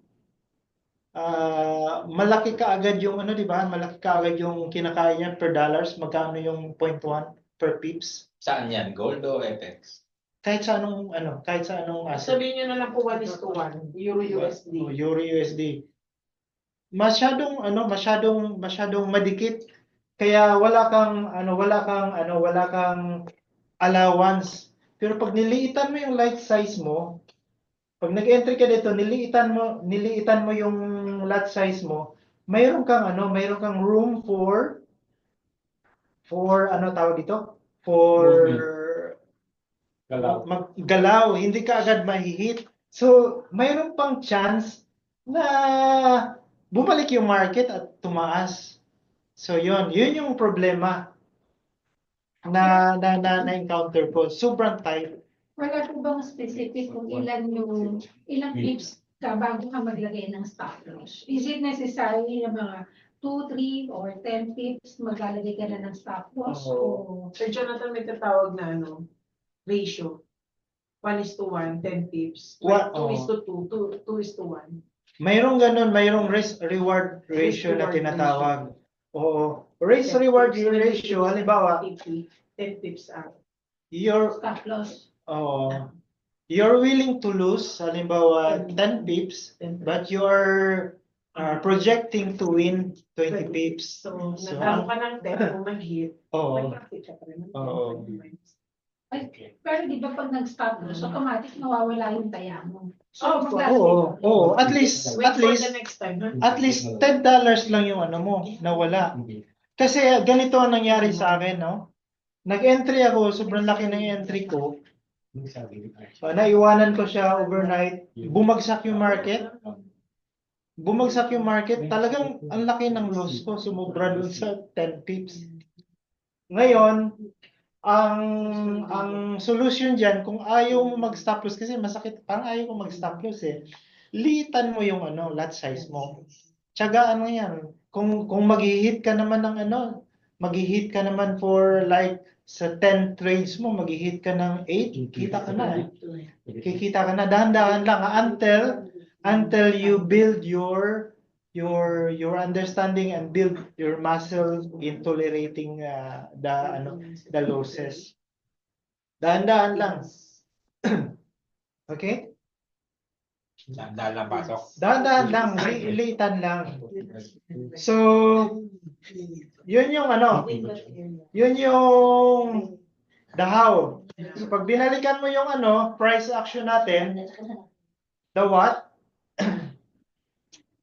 malaki ka agad yung ano, di ba? Malaki ka agad yung kinakain niya per dollars. Magkano yung 0.1 per pips? Saan yan? Gold o FX? Kahit sa anong ano, kahit sa anong asset. Sabihin nyo na lang po 1:1, Euro USD. Euro USD. Masyadong madikit. Kaya wala kang allowance. Pero pag niliitan mo yung lot size mo, pag nag-entry ka dito, niliitan mo yung lot size mo, mayroon kang room for ano tawag dito? For maggalaw, hindi ka agad mahihit. So, mayroon pang chance na bumalik yung market at tumaas. So, yun yung problema na encounter ko. Sobrang tight. Wala po bang specific kung ilang pips ka bago ka maglagay ng stop loss? Is it necessary na mga 2, 3, or 10 pips maglalagay ka na ng stop loss? Oo. O Sir Jonathan, may tatawag na ano, ratio. 1:1, 10 pips. What? 2:2, 2:1. Mayroong ganun, mayroong risk-reward ratio na tinatawag. Oo. Risk-reward ratio, halimbawa, 10 pips out. you're stop loss? you're willing to lose, halimbawa 10 pips, but you are projecting to win 20 pips. So, So, natalo ka ng 10 kung mag-hit. Oo. May profit ka pa rin. Oo. Pero di ba pag nag-stop loss, automatic nawawala yung taya mo. Oh, of course. Oo. At least Wait for the next time. Ha? $10 lang yung ano mo, nawala. Kasi ganito ang nangyari sa akin, no? Nag-entry ako, sobrang laki ng entry ko. Naiwanan ko siya overnight. Bumagsak yung market. Talagang ang laki ng loss ko. Sumobra dun sa 10 pips. Ngayon, ang solution diyan, kung ayaw mo mag-stop loss, kasi masakit, parang ayaw ko mag-stop loss eh. Liitan mo yung ano, lot size mo. Tiyagaan mo yan. Kung maghihit ka naman ng ano, maghihit ka naman for like sa 10 trades mo, maghihit ka ng 8, kita ka na. Kikita ka na, dahan-dahan lang until you build your understanding and build your muscle in tolerating the losses. Dahan-dahan lang. Okay? Dahan lang pasok. Dahan-dahan lang, liitan lang. So, yun yung ano, yun yung the how. So, pag binalikan mo yung ano, price action natin, the what?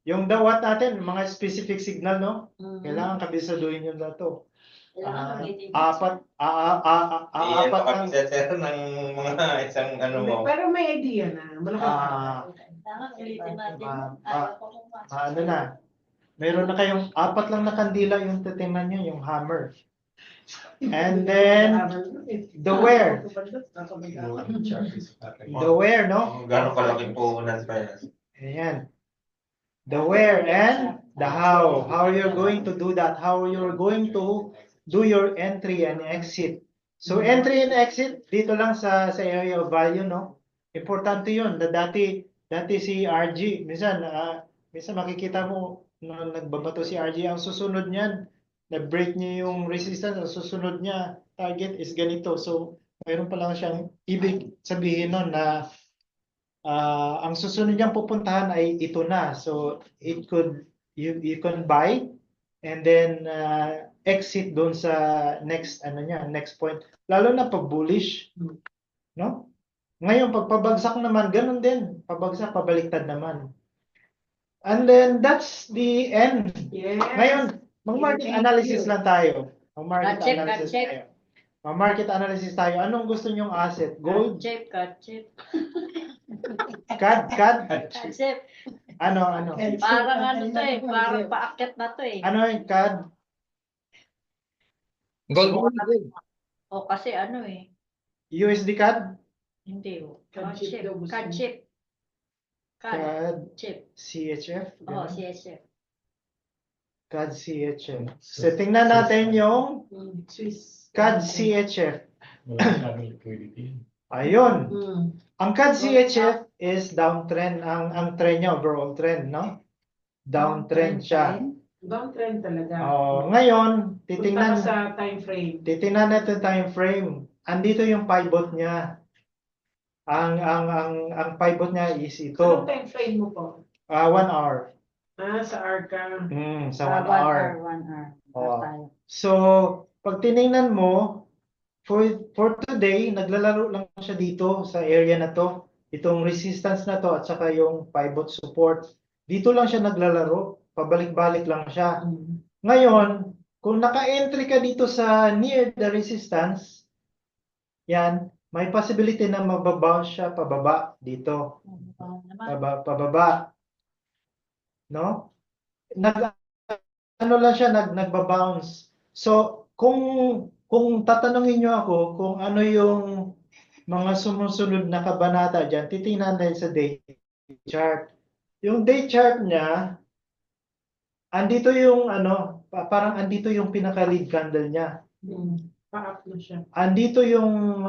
Yung the what natin, mga specific signal, no? Kailangan kabisaduhin yun na to. Apat Apat ang sir ng mga isang ano mo. Pero may idea na. Malaki. Tama, ulitin natin. ano na, mayroon na kayong 4 lang na kandila yung titingnan nyo, yung hammer. And then, the where. The where, no? Kung gano'ng kalaking puhunan pa yan. Ayan. The where and the how. How you're going to do that. How you're going to do your entry and exit. So entry and exit dito lang sa area of value, no? Importante 'yun. Dati si RG, minsan makikita mo na nagbabato si RG, ang susunod niyan, na-break niya yung resistance, ang susunod niya target is ganito. So mayroon pa lang siyang ibig sabihin nun na ang susunod niyang pupuntahan ay ito na. So it could you can buy and then exit doon sa next next point. Lalo na pag bullish, no? Ngayon pag pabagsak naman ganun din, pabagsak pabaliktad naman. And then that's the end. Yes. Ngayon, mag-market Thank analysis you. lang tayo. Mag-market Check, analysis check. tayo. Mag-market analysis tayo. Anong gusto niyong asset? Gold? Chip. CAD? Chip. Ano? Parang ano to eh. Parang paakyat na to eh. Ano yung CAD? Gold. O kasi ano eh. USD CAD? Hindi o. Card chip daw gusto Card mo. chip. Card CAD chip. CHF? Oh, Ganun. CSF. CAD CHF. So tingnan natin yung Swiss. CAD CHF. Wala masyadong liquidity. Ayun. Mm. Ang CAD CHF is downtrend. Ang trend niya, overall trend, no? Downtrend siya. Downtrend talaga. Ngayon, Punta ka sa time frame. titingnan natin time frame. Andito yung pivot niya. Ang pivot niya is Anong ito. time frame mo po? 1 hour. Sa Arca. Sa 1 hour. 1 hour. Oh. Tayo. So, pag tiningnan mo, for today, naglalaro lang siya dito sa area na to. Itong resistance na to at saka yung pivot support. Dito lang siya naglalaro. Pabalik-balik lang siya. Ngayon, kung naka-entry ka dito sa near the resistance, yan, may possibility na mababounce siya pababa dito. Pababa. No? Ano lang siya, nagbabounce. So, kung tatanungin niyo ako kung ano yung mga sumusunod na kabanata dyan, titingnan natin sa day chart. Yung day chart niya, andito yung parang andito yung pinaka-lead candle niya. Pa-up na siya. Andito yung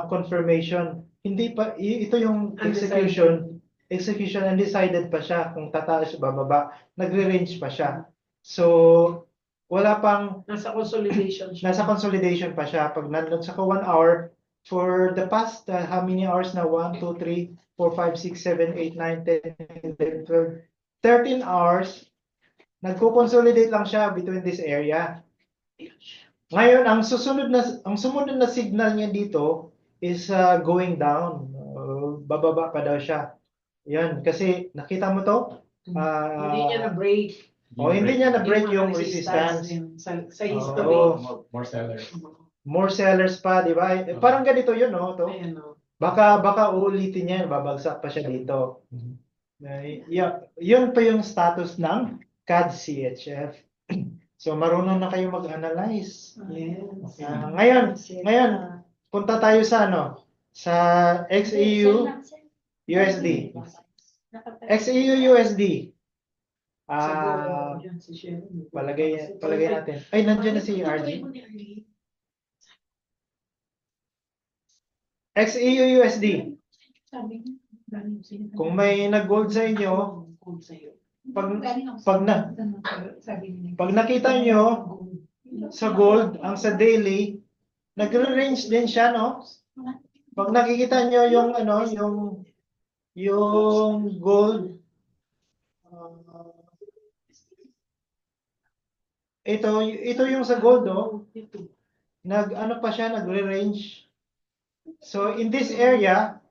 confirmation. Hindi pa, ito yung execution. Execution undecided pa siya kung tataas o bababa. Nagre-range pa siya. So, wala pang, Nasa consolidation siya. nasa consolidation pa siya. Pag nandun sa 1 hour, for the past, how many hours na? 1, 2, 3, 4, 5, 6, 7, 8, 9, 10, 11, 12, 13 hours, nagko-consolidate lang siya between this area. Ngayon, ang sumunod na signal niya dito is going down. Bababa pa daw siya. Yan, kasi nakita mo to? Hindi niya na-break. Hindi niya na-break yung mga resistance. Sa history. More sellers. More sellers pa, di ba? Parang ganito yun, no? To. Ayan o. Baka uulitin niya, babagsak pa siya dito. Yun pa yung status ng CAD CHF. So, marunong na kayo mag-analyze. Yes. Ngayon, punta tayo sa sa XEU USD. XEU USD. Palagay natin. Ay, nandiyan na si RG. XEU USD. Kung may nag-gold sa inyo, pag nakita nyo sa gold, ang sa daily, nagre-range din siya, no? Pag nakikita nyo yung gold, ito yung sa gold, no? Pa siya, nagre-range. So, in this area,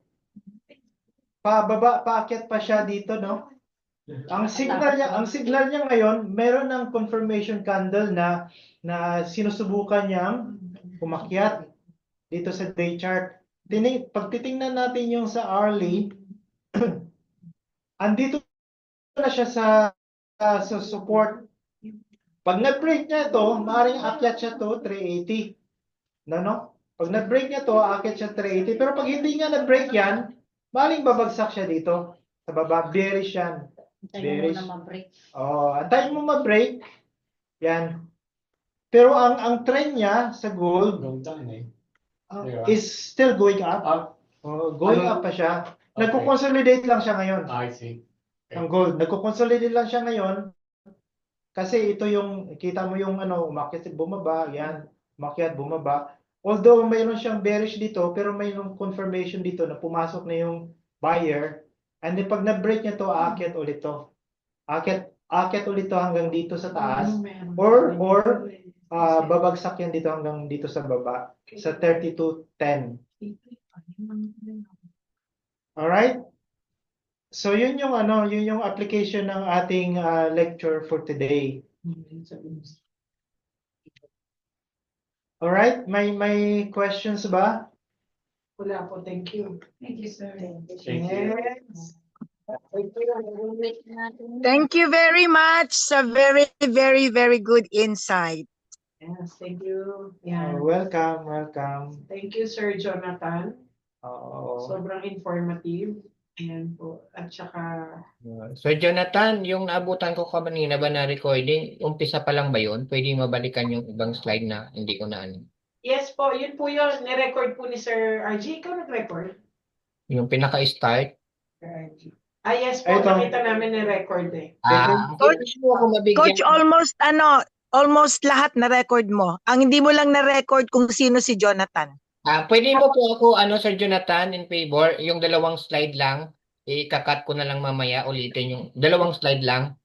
paakyat pa siya dito, no? Ang signal niya ngayon, meron ng confirmation candle na sinusubukan niyang umakyat dito sa day chart. Pag titingnan natin yung sa hourly, andito na siya sa support. Pag na-break niya ito, maaaring akyat siya to 380. No? Pag na-break niya to, akyat siya 380. Pero pag hindi niya na-break yan, maaaring babagsak siya dito. Sa baba, bearish yan. Tayo Bearish. muna ma-break. Oh, antayin mo ma-break. Yan. Pero ang trend niya sa gold Gold down eh. is still going up. Up. Going up pa siya. Nagko-consolidate lang siya ngayon. I see. Ang gold, nagko-consolidate lang siya ngayon. Kasi ito yung, kita mo yung umakyat, bumaba, yan. Umakyat, bumaba. Although mayroon siyang bearish dito, pero mayroong confirmation dito na pumasok na yung buyer. And then pag na-break niya to, aakyat ulit to. Aakyat ulit to hanggang dito sa taas. Or babagsak yan dito hanggang dito sa baba. Sa 32.10. Alright? So yun yung application ng ating lecture for today. Alright? May questions ba? Wala po, thank you. Thank you, sir. Thank you. Yes. Wait natin. Thank you very much sa very, very, very good insight. Yes, thank you. Yeah. Welcome. Thank you, Sir Jonathan. Oo. Sobrang informative. Ayan po. At saka, So Jonathan, yung naabutan ko kanina ba na recording, umpisa pa lang ba yun? Pwede mabalikan yung ibang slide na hindi ko na ano. yes po, yun po yun. Nirecord po ni Sir RG. Ikaw nag-record? Yung pinaka-start. Sir RG. Yes po, Ito. nakita namin ni-record eh. Coach, Hindi mo ako mabigyan. Coach, almost lahat na record mo. Ang hindi mo lang na record kung sino si Jonathan. Pwede mo po ako, Sir Jonathan, in favor, yung dalawang slide lang, ikakat ko na lang mamaya, ulitin yung dalawang slide lang.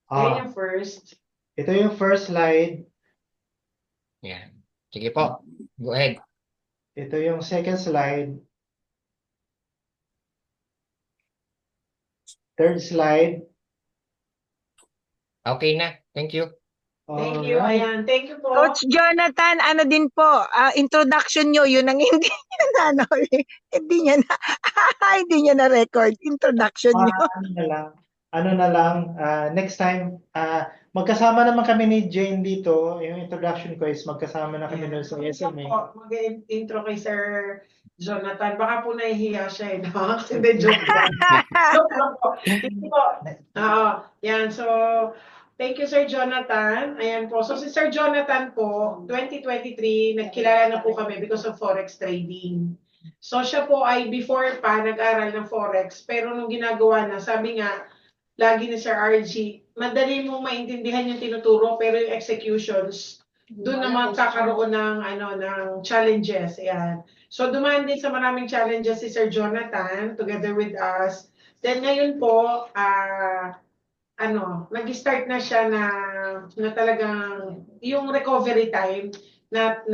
Yan yung first. Ito yung first slide. Yan. Sige po, go ahead. Ito yung second slide. Third slide. Okay na, thank you. Thank you. Alright. Ayan, thank you po. Coach Jonathan, ano din po, introduction nyo, yun ang hindi niya na, hindi niya na record. Introduction nyo. Ano na lang, next time, magkasama naman kami ni Jane dito. Yung introduction ko is magkasama na kami doon sa SMA. Mag-intro kay Sir Jonathan. Baka po nahihiya siya eh. No? Hindi, joke lang. Joke lang po. Hindi po. Yan, so, thank you, Sir Jonathan. Ayan po. So, si Sir Jonathan po, 2023, nagkilala na po kami because of Forex trading. So, siya po ay before pa nag-aral ng Forex. Pero nung ginagawa na, sabi nga, lagi ni Sir RG, madali mong maintindihan yung tinuturo, pero yung executions, doon naman kakaroon ng, ng challenges. Ayan. So, dumaan din sa maraming challenges si Sir Jonathan, together with us. Then, ngayon po, nag-start na siya na talagang yung recovery time na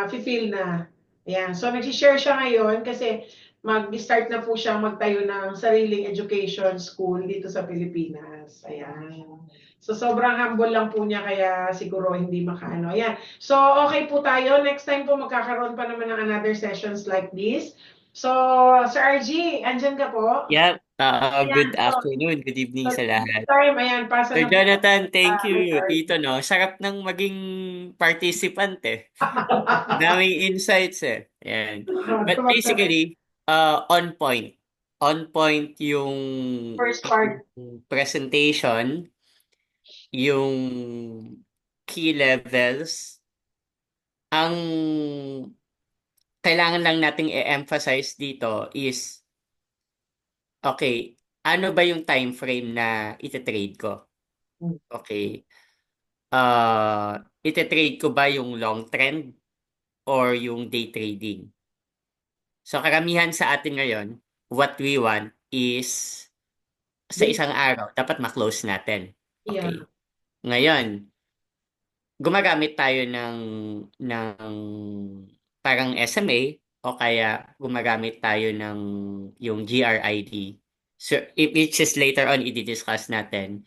feel na. Ayan. So, nag-share siya ngayon kasi mag-start na po siya magtayo ng sariling education school dito sa Pilipinas. Ayan. So, sobrang humble lang po niya kaya siguro hindi makaano. Ayan. So, okay po tayo. Next time po magkakaroon pa naman ng another sessions like this. So, Sir RG, andyan ka po? Yep. Good Ayan, afternoon, good evening sa lahat. Time, ayan, pasa Sir na po. Jonathan, thank you. Sir RG. Dito, no? Sarap ng maging participant eh. Daming insights eh. Ayan. But basically, on point. On point yung First part. presentation, yung key levels. Ang kailangan lang nating i-emphasize dito is, okay, ano ba yung time frame na ite-trade ko? Okay. Ite-trade ko ba yung long trend or yung day trading? So, karamihan sa atin ngayon, what we want is sa isang araw, dapat ma-close natin. Okay. Yeah. Ngayon, gumagamit tayo ng parang SMA o kaya gumagamit tayo ng yung GRID. So, which is later on i-discuss natin.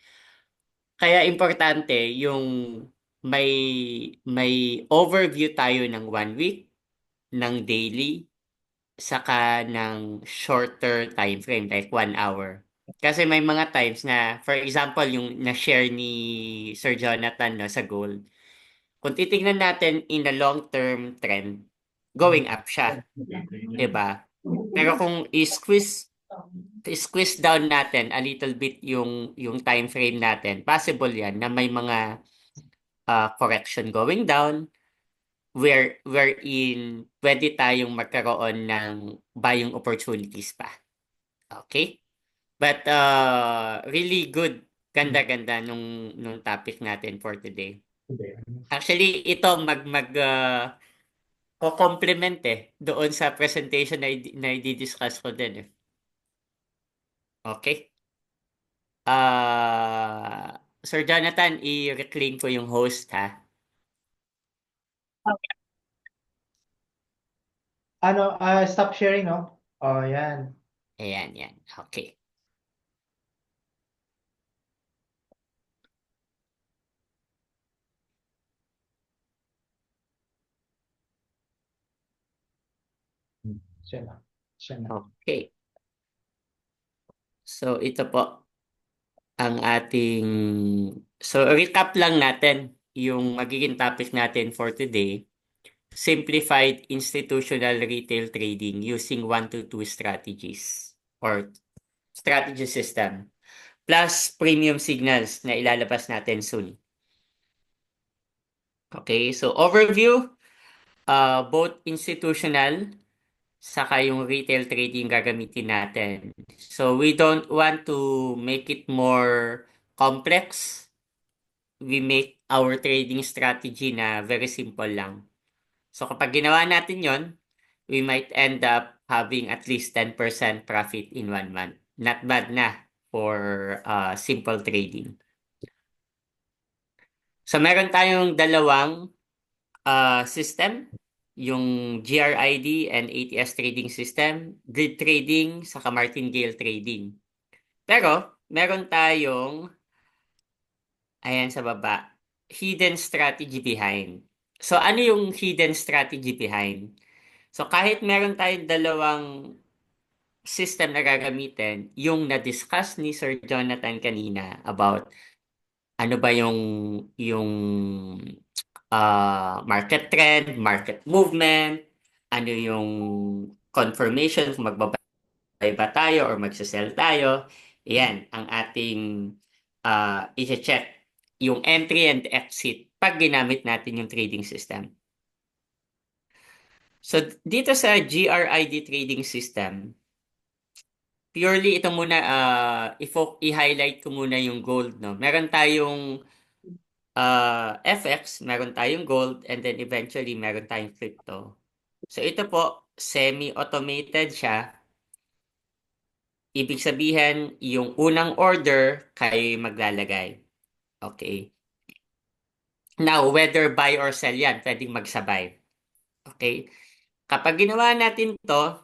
Kaya importante yung may overview tayo ng 1 week, ng daily, saka ng shorter time frame like 1 hour. Kasi may mga times na, for example, yung na-share ni Sir Jonathan no, sa gold. Kung titingnan natin in a long-term trend, going up siya, 'di ba? Pero kung i-squeeze down natin a little bit yung time frame natin, possible 'yan na may mga correction going down wherein pwede tayong magkaroon ng buying opportunities pa. Okay? But really good. Ganda-ganda nung topic natin for today. Actually, ito ko-complement doon sa presentation na i-discuss ko din eh. Okay? Sir Jonathan, i-reclaim ko yung host ha. Ano, stop sharing, no? Oh, yan. Ayan, yan. Okay. Siya na. Siya na. Okay. So, ito po ang ating... So, recap lang natin yung magiging topic natin for today. Simplified institutional retail trading using 1 to 2 strategies or strategy system plus premium signals na ilalabas natin soon. Okay, so overview, both institutional saka yung retail trading gagamitin natin. So we don't want to make it more complex. We make our trading strategy na very simple lang. So kapag ginawa natin yon, we might end up having at least 10% profit in 1 month. Not bad na for simple trading. So meron tayong dalawang system, yung GRID and ATS trading system, grid trading, saka martingale trading. Pero meron tayong, ayan sa baba, hidden strategy behind. So ano yung hidden strategy behind? So kahit meron tayong dalawang system na gagamitin, yung na-discuss ni Sir Jonathan kanina about ano ba yung market trend, market movement, ano yung confirmation kung magbabay ba tayo or magsasell tayo. Yan ang ating i-check yung entry and exit pag ginamit natin yung trading system. So dito sa GRID trading system, purely ito muna, i-highlight ko muna yung gold, no? Meron tayong FX, meron tayong gold, and then eventually meron tayong crypto. So ito po, semi-automated siya. Ibig sabihin, yung unang order, kayo maglalagay. Okay. Now, whether buy or sell yan, pwedeng magsabay. Okay. Kapag ginawa natin to,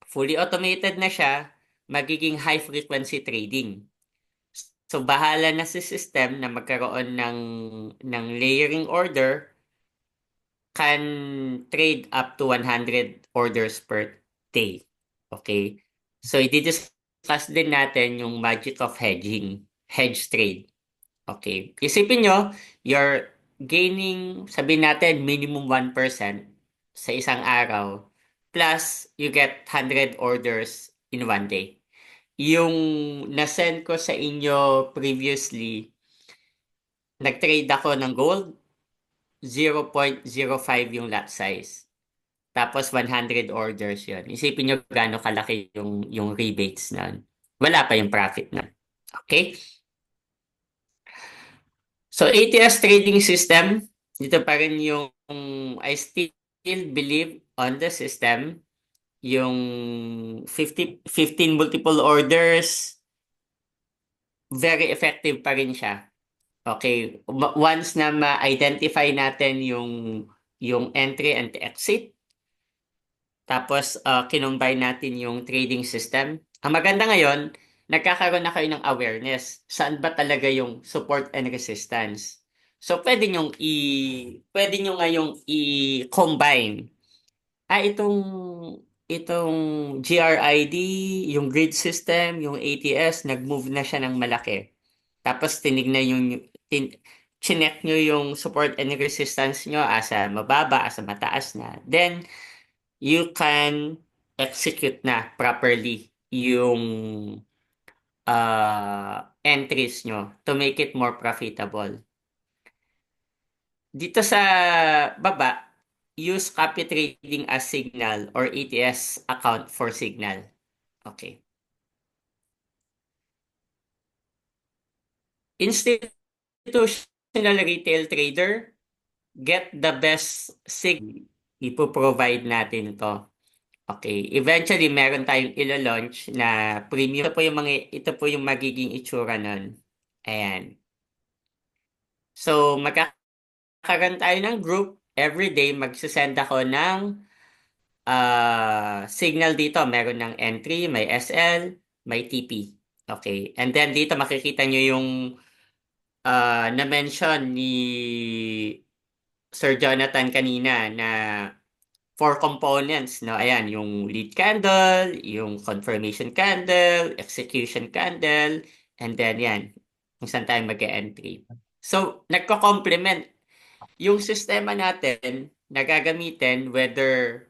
fully automated na siya, magiging high frequency trading. So, bahala na si system na magkaroon ng layering order, can trade up to 100 orders per day. Okay? So, i-discuss din natin yung magic of hedging, hedge trade. Okay? Isipin nyo, you're gaining, sabihin natin, minimum 1% sa isang araw, plus you get 100 orders in 1 day. Yung na-send ko sa inyo previously, nag-trade ako ng gold, 0.05 yung lot size. Tapos 100 orders yun. Isipin nyo gaano kalaki yung rebates na. Wala pa yung profit na. Okay? So ATS trading system, dito pa rin yung I still believe on the system. Yung 15 multiple orders, very effective pa rin siya. Okay, once na ma-identify natin yung entry and exit, tapos kinumbine natin yung trading system. Ang maganda ngayon, nagkakaroon na kayo ng awareness. Saan ba talaga yung support and resistance? So pwede nyo ngayong i-combine. itong GRID, yung grid system, yung ATS, nag-move na siya ng malaki. Tapos tinignan yung chinek nyo yung support and resistance nyo asa mababa, asa mataas na. Then, you can execute na properly yung entries nyo to make it more profitable. Dito sa baba, use copy trading as signal or ATS account for signal. Okay. Institutional retail trader, get the best signal. Ipo-provide natin ito. Okay. Eventually, meron tayong ilo-launch na premium. Ito po yung magiging itsura nun. Ayan. So, magkakaroon tayo ng group. Every day, magsisend ako ng signal dito. Meron ng entry, may SL, may TP. Okay. And then dito makikita nyo yung na-mention ni Sir Jonathan kanina na 4 components, no? Ayan, yung lead candle, yung confirmation candle, execution candle, and then yan, kung saan tayo mag-entry. So, nagko-complement yung sistema natin na gagamitin whether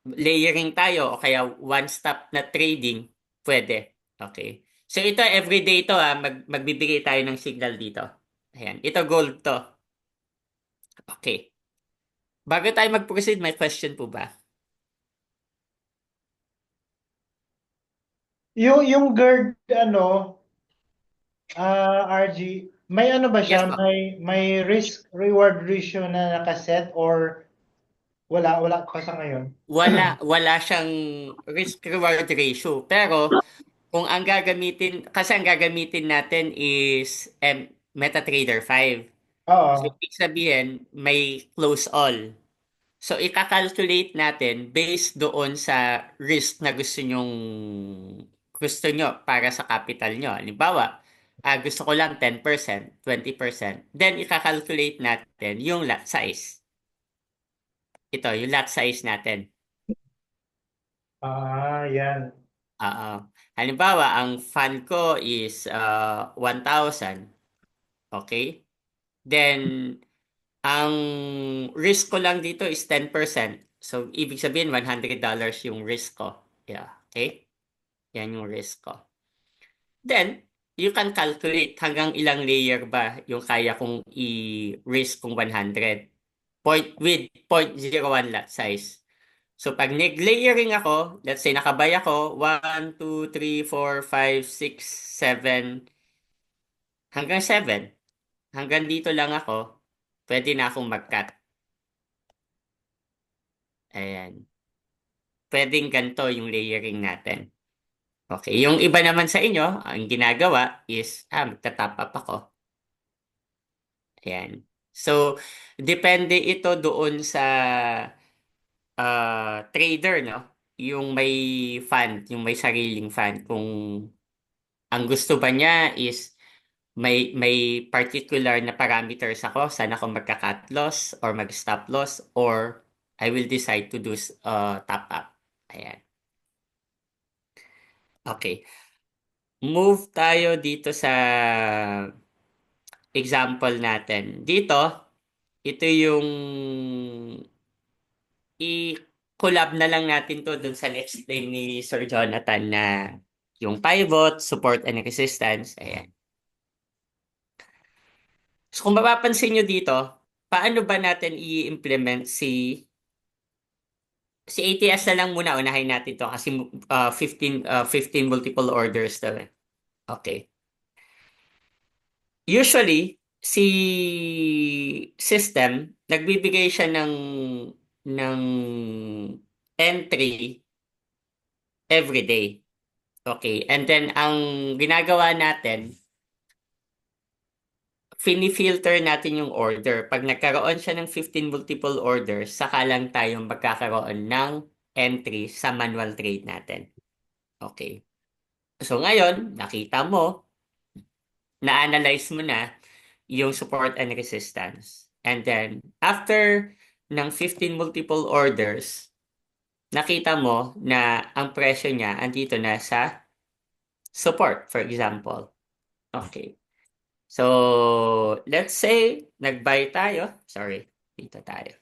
layering tayo o kaya one-stop na trading, pwede. Okay. So ito, everyday ito magbibigay tayo ng signal dito. Ayan. Ito gold to. Okay. Bago tayo mag-proceed, may question po ba? Yung GERD, RG, may ano ba Yes siya? po. May risk-reward ratio na nakaset or wala pa sa ngayon? Wala siyang risk-reward ratio. Pero kung ang gagamitin natin is MetaTrader 5. So, Oo. ibig sabihin, may close all. So, ika-calculate natin based doon sa risk na gusto nyo para sa capital nyo. Halimbawa, gusto ko lang 10%, 20%. Then, ika-calculate natin yung lot size. Ito, yung lot size natin. Yan. Halimbawa, ang fund ko is 1,000. Okay? Then, ang risk ko lang dito is 10%. So, ibig sabihin, $100 yung risk ko. Yeah. Okay? Yan yung risk ko. Then, you can calculate hanggang ilang layer ba yung kaya kong i-risk kung 100 with 0.01 lot size. So, pag nag-layering ako, let's say nakabay ako, 1, 2, 3, 4, 5, 6, 7, hanggang 7. Hanggang dito lang ako, pwede na akong mag-cut. Ayan. Pwedeng ganito yung layering natin. Okay. Yung iba naman sa inyo, ang ginagawa is, magta-top up ako. Ayan. So, depende ito doon sa trader, no? Yung may fund, yung may sariling fund. Kung ang gusto ba niya is may particular na parameters ako, saan ako magka-cut loss or mag-stop loss or I will decide to do top up. Ayan. Okay. Move tayo dito sa example natin. Dito, ito yung i-collab na lang natin to dun sa na-explain ni Sir Jonathan na yung pivot, support and resistance. Ayan. So kung mapapansin nyo dito, paano ba natin i-implement si ATS na lang muna, unahin natin to kasi 15 multiple orders to. Okay. Usually, si system, nagbibigay siya ng entry every day. Okay. And then, ang ginagawa natin, fini-filter natin yung order. Pag nagkaroon siya ng 15 multiple orders, saka lang tayo magkakaroon ng entry sa manual trade natin. Okay. So ngayon, nakita mo, na-analyze mo na yung support and resistance. And then, after ng 15 multiple orders, nakita mo na ang presyo niya andito na sa support, for example. Okay. So, let's say, nag-buy tayo. Sorry, dito tayo.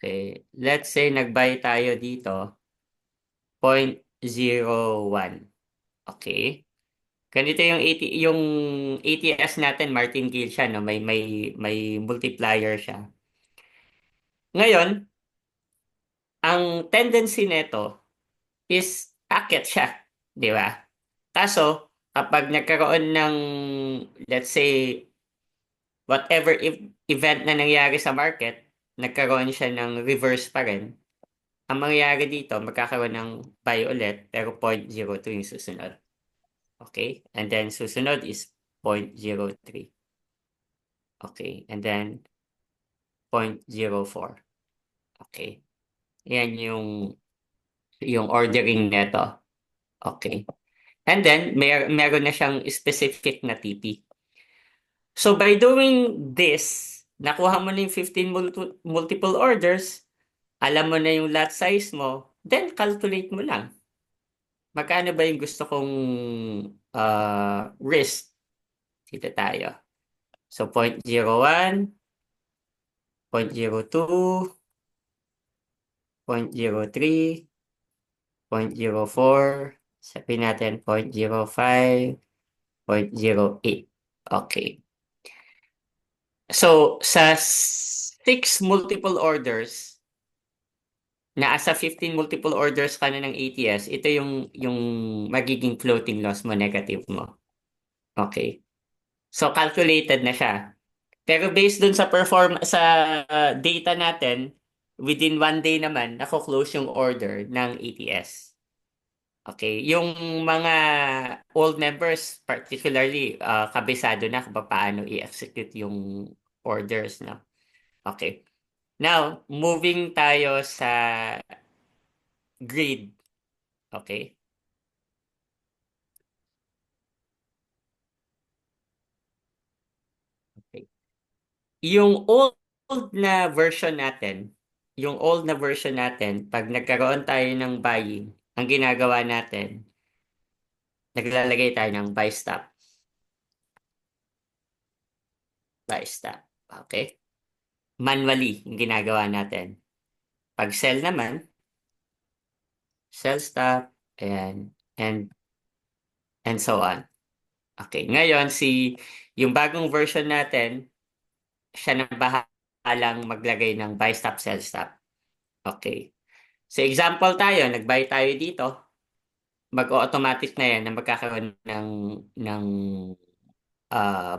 Okay. Let's say, nag-buy tayo dito. 0.01. Okay. Ganito yung yung ATS natin, martingale siya, no? May multiplier siya. Ngayon, ang tendency nito is aakyat siya, di ba? Kaso, kapag nagkaroon ng, let's say, whatever event na nangyari sa market, nagkaroon siya ng reverse pa rin, ang mangyayari dito, magkakaroon ng buy ulit, pero 0.02 yung susunod. Okay? And then, susunod is 0.03. Okay? And then, 0.04. Okay? Yan yung ordering neto. Okay? And then, meron na siyang specific na TP. So, by doing this, nakuha mo na yung 15 multiple orders, alam mo na yung lot size mo, then calculate mo lang. Magkano ba yung gusto kong risk? Dito tayo. So, 0.01, 0.02, 0.03, 0.04, sabihin natin 0.05, 0.08. Okay. So, sa 6 multiple orders, na asa 15 multiple orders ka na ng ATS, ito yung magiging floating loss mo, negative mo. Okay. So, calculated na siya. Pero based dun sa data natin, within 1 day naman, nako-close yung order ng ATS. Okay. Yung mga old members, particularly, kabisado na kung paano i-execute yung orders, no? Okay. Now, moving tayo sa grid. Okay. Okay. Yung old na version natin, pag nagkaroon tayo ng buying, ang ginagawa natin, naglalagay tayo ng buy stop. Buy stop. Okay? Manually, yung ginagawa natin. Pag sell naman, sell stop, and so on. Okay. Ngayon, yung bagong version natin, siya na bahalang maglagay ng buy stop, sell stop. Okay. So example tayo, nag-buy tayo dito, mag-automatic na yan na magkakaroon ng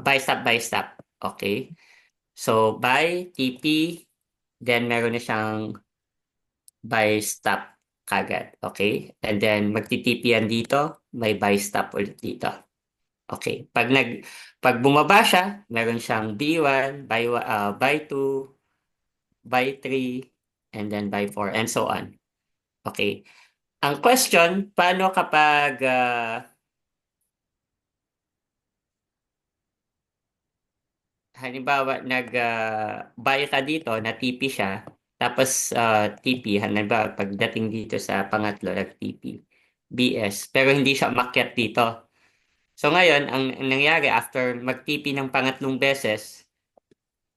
buy stop. Okay. So buy, TP, then meron na siyang buy stop kagad. Okay. And then magti-TP yan dito, may buy stop ulit dito. Okay. Pag bumaba siya, meron siyang B1, buy 2, buy 3, and then buy 4, and so on. Okay. Ang question, paano kapag halimbawa nag-buy ka dito, na TP siya, tapos TP, halimbawa pagdating dito sa pangatlo, nag-TP, BS, pero hindi siya umakyat dito. So ngayon, ang nangyari after mag-TP ng pangatlong beses,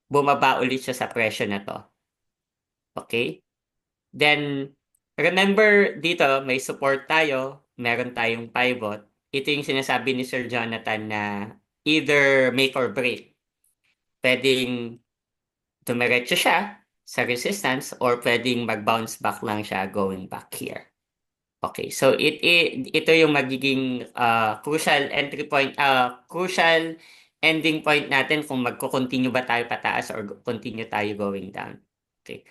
bumaba ulit siya sa presyo na to. Okay? Then, remember dito, may support tayo, meron tayong pivot. Ito yung sinasabi ni Sir Jonathan na either make or break. Pwedeng dumiretso siya sa resistance or pwedeng mag-bounce back lang siya going back here. Okay, so ito yung magiging crucial entry point, crucial ending point natin kung magko-continue ba tayo pataas or continue tayo going down. Okay.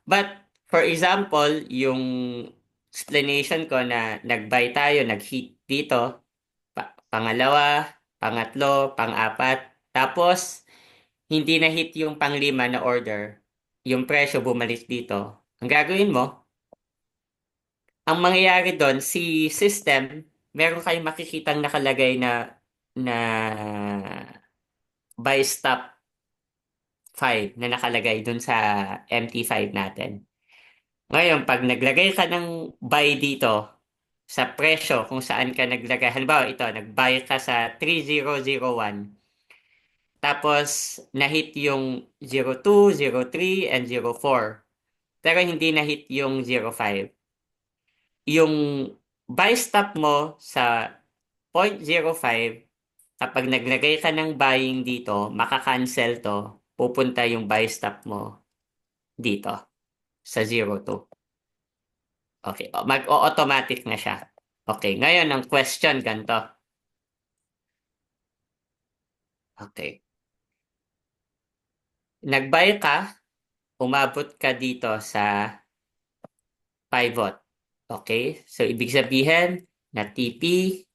But for example, yung explanation ko na nag-buy tayo, nag-hit dito, pangalawa, pangatlo, pang-apat, tapos hindi na-hit yung pang-5 na order, yung presyo bumalik dito. Ang gagawin mo, ang mangyayari doon, si system, meron kayong makikitang nakalagay na buy stop 5 na nakalagay doon sa MT5 natin. Ngayon, pag naglagay ka ng buy dito sa presyo kung saan ka naglagay, halimbawa ito, nag-buy ka sa 3001, tapos na-hit yung 02, 03, and 04, pero hindi na-hit yung 05. Yung buy stop mo sa 0.05, kapag naglagay ka ng buying dito, maka-cancel to, pupunta yung buy stop mo dito sa 02. Okay, mag-automatic na siya. Okay, ngayon ang question ganito. Okay. Nag-buy ka, umabot ka dito sa pivot. Okay? So, ibig sabihin, na-TP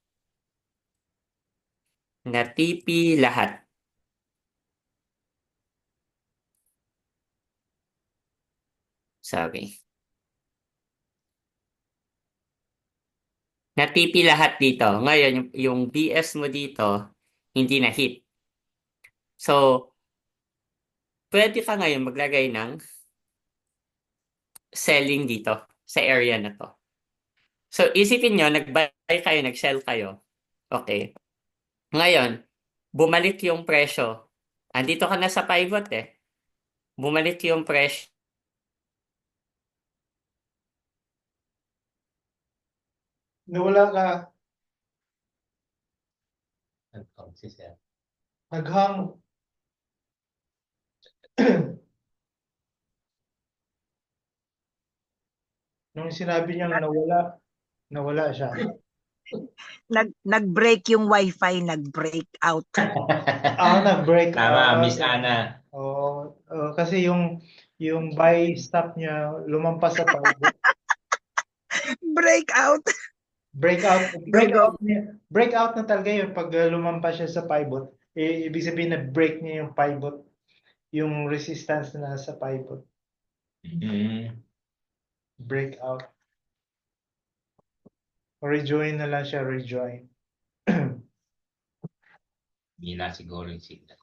lahat. Sorry. Na-TP lahat dito. Ngayon, yung BS mo dito, hindi na-hit. So, pwede ka ngayon maglagay ng selling dito sa area na to. So, isipin nyo, nag-buy kayo, nag-sell kayo. Okay. Ngayon, bumalik yung presyo. Andito ka na sa pivot eh. Bumalik yung presyo. Nawala ka, Si sir. naghang. Nung sinabi niyang nawala siya. Nag-break yung wifi, nag-break out. Nag-break Tama, out. Miss Ana. Oo, kasi yung buy stop niya lumampas sa pivot. Break out. Break out na talaga yun pag lumampas siya sa pivot. Ibig sabihin na break niya yung pivot, yung resistance na sa pivot. Break out. Rejoin na lang siya, rejoin. Hindi na siguro yung signal.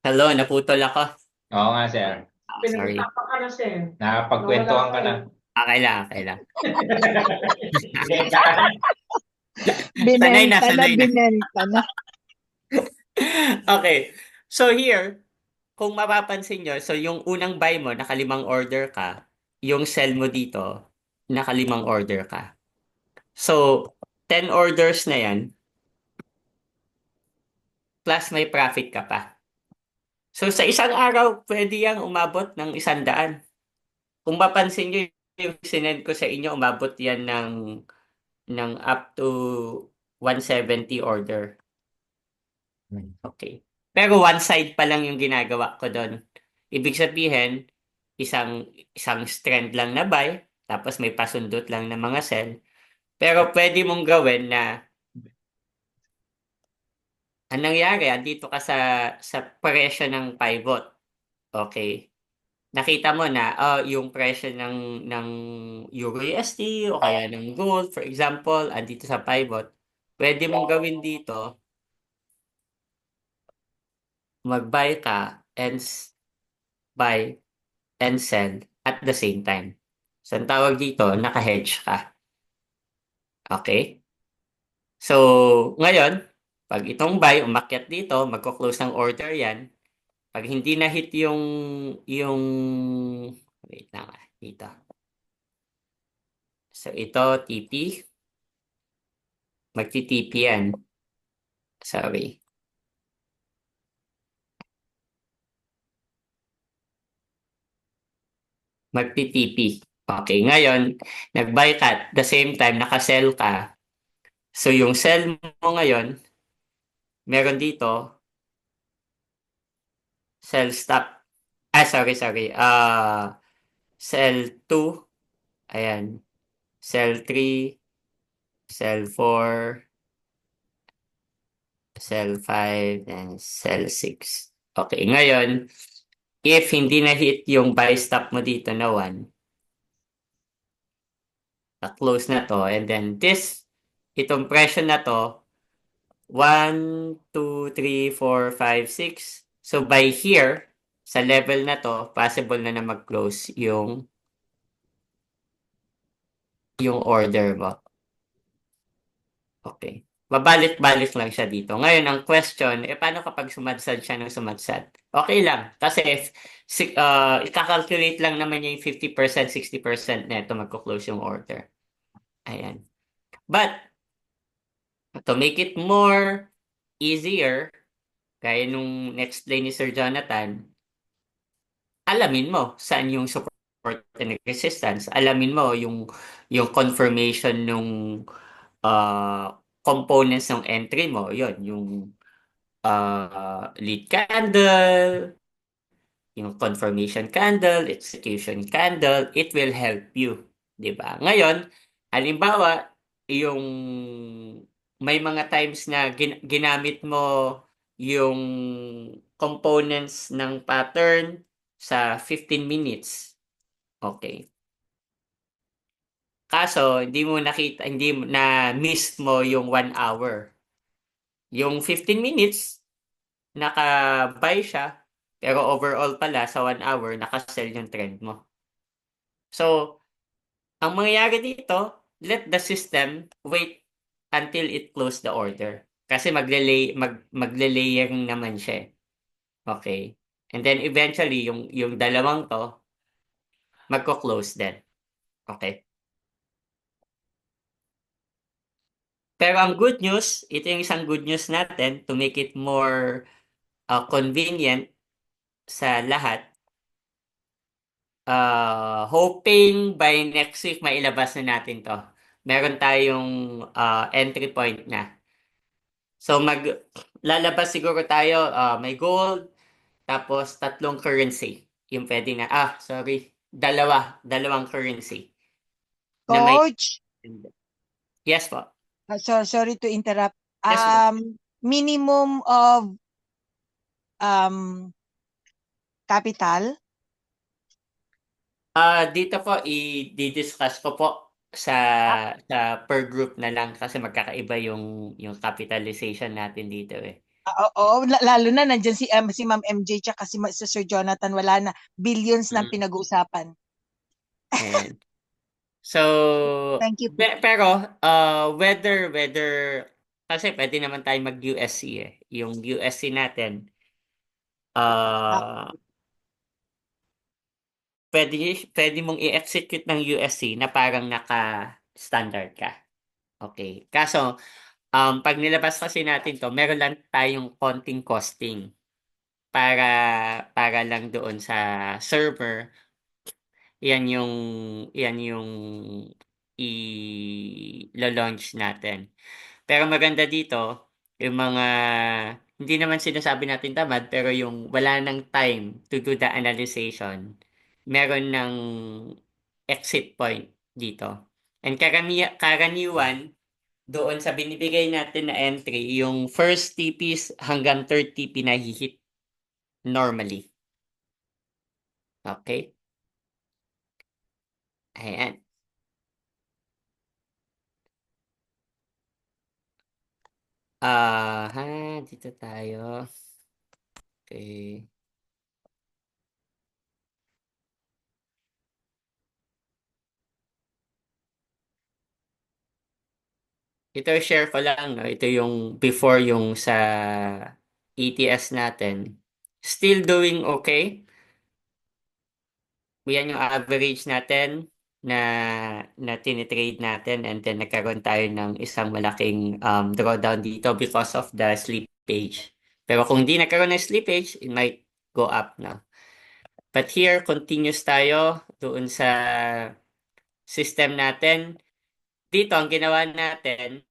Hello, naputol ako. Oo nga, sir. Sorry. Pinag-usapan ka na, sir. Nakapagkwentuhan ka na. Okay lang, okay lang. Binenta na, sanay na. binenta na. Okay. So here, kung mapapansin nyo, so yung unang buy mo, nakalimang order ka. Yung sell mo dito, nakalimang order ka. So, 10 orders na yan, plus may profit ka pa. So, sa isang araw, pwede yang umabot ng 100. Kung mapansin nyo, yung sinend ko sa inyo, umabot yan ng up to 170 order. Okay. Pero one side pa lang yung ginagawa ko doon. Ibig sabihin, isang strand lang na buy, tapos may pasundot lang na mga sell. Pero pwede mong gawin na ang nangyari, dito ka sa presyo ng pivot. Okay. Nakita mo na yung presyo ng Euro USD o kaya ng gold, for example, andito sa pivot. Pwede mong gawin dito, mag-buy ka and buy and sell at the same time. So, ang tawag dito, naka-hedge ka. Okay? So, ngayon, pag itong buy, umakyat dito, magko-close ng order yan. Pag hindi na-hit wait lang, dito. So, ito, TP. Magti-TP yan. Sorry. Magti-TP. Okay, ngayon, nag-buy ka at the same time, naka-sell ka. So, yung sell mo ngayon, meron dito, sell stop. Sorry. Sell 2. Ayan. Sell 3. Sell 4. Sell 5. And sell 6. Okay, ngayon, if hindi na-hit yung buy stop mo dito na 1, close na to. And then itong presyo na to, 1, 2, 3, 4, 5, 6. So by here, sa level na to, possible na mag-close yung order mo. Okay. Babalik-balik lang siya dito. Ngayon, ang question, paano kapag sumadsad siya ng sumadsad? Okay lang. Kasi ikakalculate lang naman niya yung 50%, 60% neto magko-close yung order. Ayan. But, to make it more easier, gaya nung na-explain ni Sir Jonathan, alamin mo saan yung support and resistance. Alamin mo yung confirmation nung components ng entry mo. Yun, yung lead candle, yung confirmation candle, execution candle, it will help you. 'Di ba? Ngayon, halimbawa, yung may mga times na ginamit mo yung components ng pattern sa 15 minutes. Okay. Kaso, hindi mo na-miss mo yung 1 hour. Yung 15 minutes, naka-buy siya, pero overall pala sa 1 hour, naka-sell yung trend mo. So, ang mangyayari dito, let the system wait until it close the order. Kasi magle-layering naman siya. Okay. And then eventually, yung dalawang to, magko-close din. Okay. Pero ang good news, ito yung isang good news natin to make it more convenient sa lahat. Hoping by next week mailabas na natin to. Meron tayong entry point na. So lalabas siguro tayo, may gold, tapos 3 currency. Yung pwede na, sorry, dalawang currency. Na may, Coach, yes po. sorry to interrupt. Yes po. Minimum of capital? Dito po, i-discuss ko po sa per group na lang kasi magkakaiba yung capitalization natin dito eh. Oo, lalo na nandyan si Ma'am MJ tsaka si Sir Jonathan, wala na. Billions na pinag-uusapan. Ayan. So, Thank you. pero whether kasi pwede naman tayo mag-USC eh. Yung USC natin, pwede mong i-execute ng USC na parang naka-standard ka. Okay. Kaso, pag nilabas kasi natin to, meron lang tayong konting costing para lang doon sa server. Yan yung i-launch natin. Pero maganda dito, yung mga hindi naman sinasabi natin tamad, pero yung wala nang time to do the analyzation, meron ng exit point dito. And karaniwan, doon sa binibigay natin na entry, yung first TPs hanggang third TP na hihit normally. Okay? Ayan. Dito tayo. Okay. Ito share ko lang, no? Ito yung before yung sa ETS natin. Still doing okay. Yan yung average natin na tinitrade natin and then nagkaroon tayo ng isang malaking drawdown dito because of the slippage. Pero kung di nagkaroon ng slippage, it might go up now. But here, continuous tayo doon sa system natin. Dito, ang ginawa natin,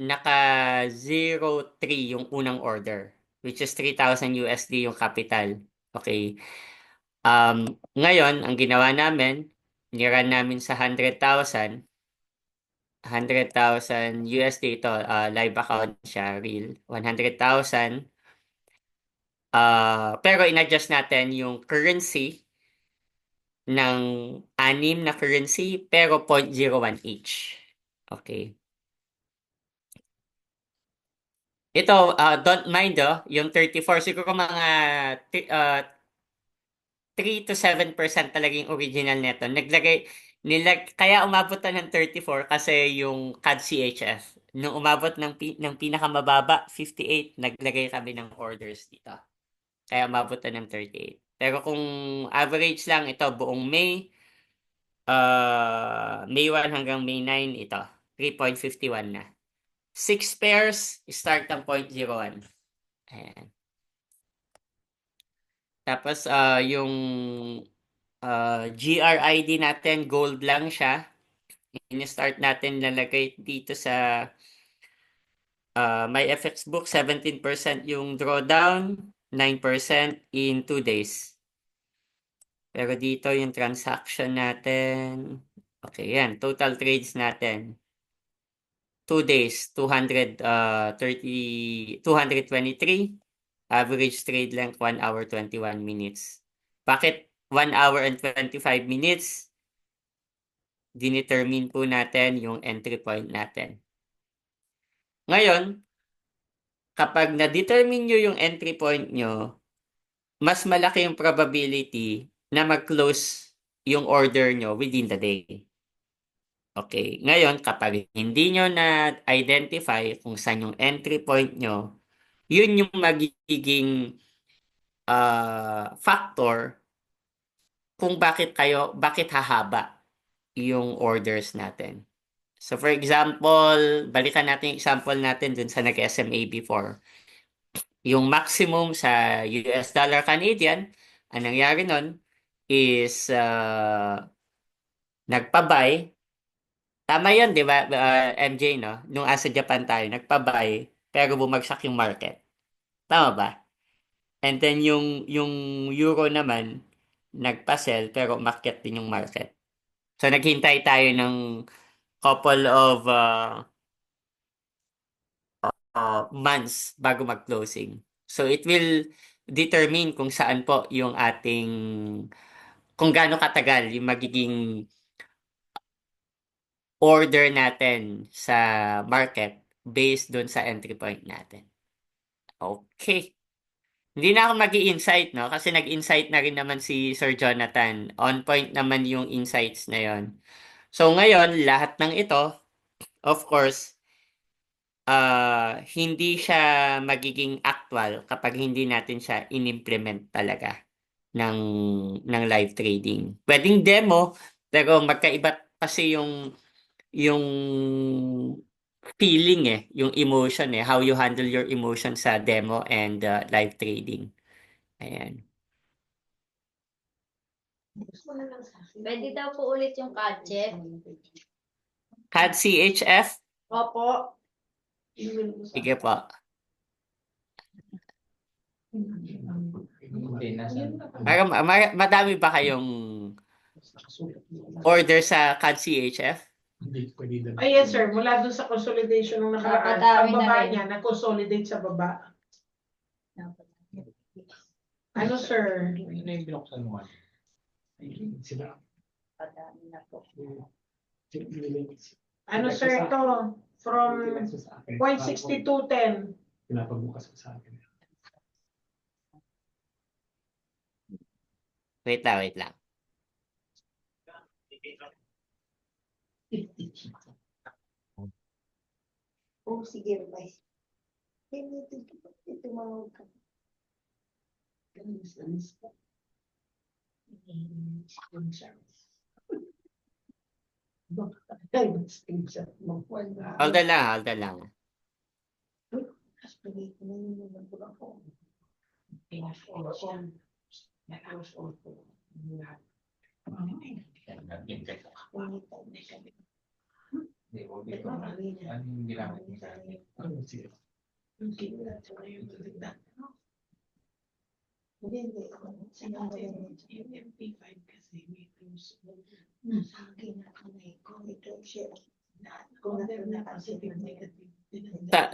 naka 0.3 yung unang order, which is 3,000 USD yung capital. Okay. Ngayon, ang ginawa namin, niran namin sa 100,000 USD ito, live account siya, real, 100,000. Pero in-adjust natin yung currency ng 6 na currency pero 0.01 each. Okay. Ito, don't mind yung 34, siguro mga 3 to 7% talaga yung original neto. Kaya umabot na ng 34 kasi yung CAD CHF. Nung umabot ng pinakamababa, 58, naglagay kami ng orders dito. Kaya umabot na ng 38. Pero kung average lang, ito buong May 1 hanggang May 9, ito, 3.51 na. 6 pairs, start ng 0.01. Ayan. Tapos, yung GRID natin, gold lang siya. In-start natin lalagay dito sa my FX book, 17% yung drawdown, 9% in 2 days. Pero dito yung transaction natin, okay yan, total trades natin. 2 days, 223. Average trade length, 1 hour, 21 minutes. Bakit 1 hour and 25 minutes? Dinetermine po natin yung entry point natin. Ngayon, kapag na-determine nyo yung entry point nyo, mas malaki yung probability na mag-close yung order nyo within the day. Okay. Ngayon, kapag hindi nyo na-identify kung saan yung entry point nyo, yun yung magiging factor kung bakit hahaba yung orders natin. So for example, balikan natin yung example natin dun sa nag-SMA before. Yung maximum sa US dollar Canadian, ang nangyari nun is nagpa-buy. Tama yun, di ba, MJ, no? Nung asa Japan tayo, nagpa-buy, pero bumagsak yung market. Tama ba? And then yung euro naman, nagpa-sell, pero umakyat din yung market. So naghintay tayo ng couple of months bago mag-closing. So it will determine kung saan po yung kung gaano katagal yung magiging order natin sa market based dun sa entry point natin. Okay. Hindi na ako mag-i-insight, no? Kasi nag-insight na rin naman si Sir Jonathan. On point naman yung insights na yon. So ngayon, lahat ng ito, of course, hindi siya magiging actual kapag hindi natin siya in-implement talaga ng live trading. Pwedeng demo, pero magkaiba kasi yung feeling yung emotion how you handle your emotion sa demo and live trading. Ayan. Pwede daw po ulit yung CAD-CHF. CAD CHF? Opo. Sige po. Madami ba kayong order sa CAD CHF? Ay, yes, sir. Mula dun sa consolidation ng nakaraan, Napakadami ang na baba rin. niya, nag-consolidate sa baba. Ano, sir? Padami na po. Ano, sir, ito? From 0.6210. Pinapabukas ko sa akin. Wait lang. Oh, sige, bye. Ito mga Hold on lang.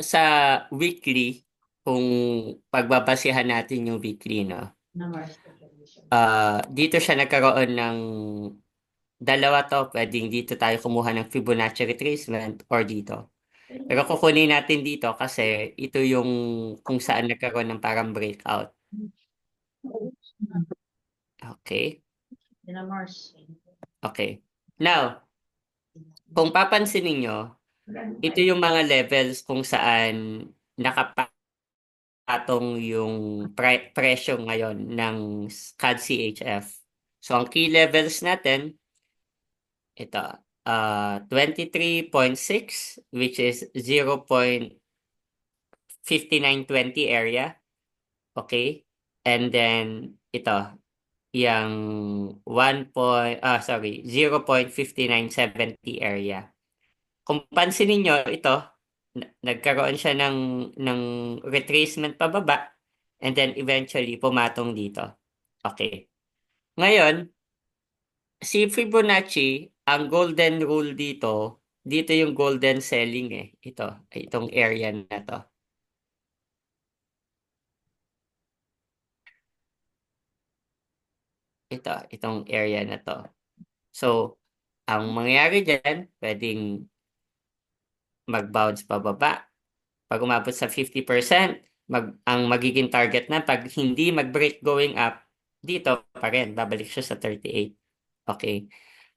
Sa weekly, kung pagbabasihan natin yung weekly, no? dito siya nagkaroon ng dalawa to. Pwedeng dito tayo kumuha ng Fibonacci retracement or dito. Pero kukunin natin dito kasi ito yung kung saan nagkaroon ng parang breakout. Okay. Okay. Now, kung papansin niyo, ito yung mga levels kung saan nakapatong yung presyo ngayon ng CAD CHF. So, ang key levels natin, ito, 23.6, which is 0.5920 area. Okay? And then, ito, yung 0.5970 area. Kung pansinin nyo, ito, nagkaroon siya ng retracement pababa and then eventually pumatong dito. Okay. Ngayon, si Fibonacci, ang golden rule dito yung golden selling eh. Itong area na to. Itong area na to. So, ang mangyayari dyan, pwedeng mag-bounce pababa. Pag umabot sa 50%, ang magiging target na pag hindi mag-break going up, dito pa rin, babalik siya sa 38. Okay.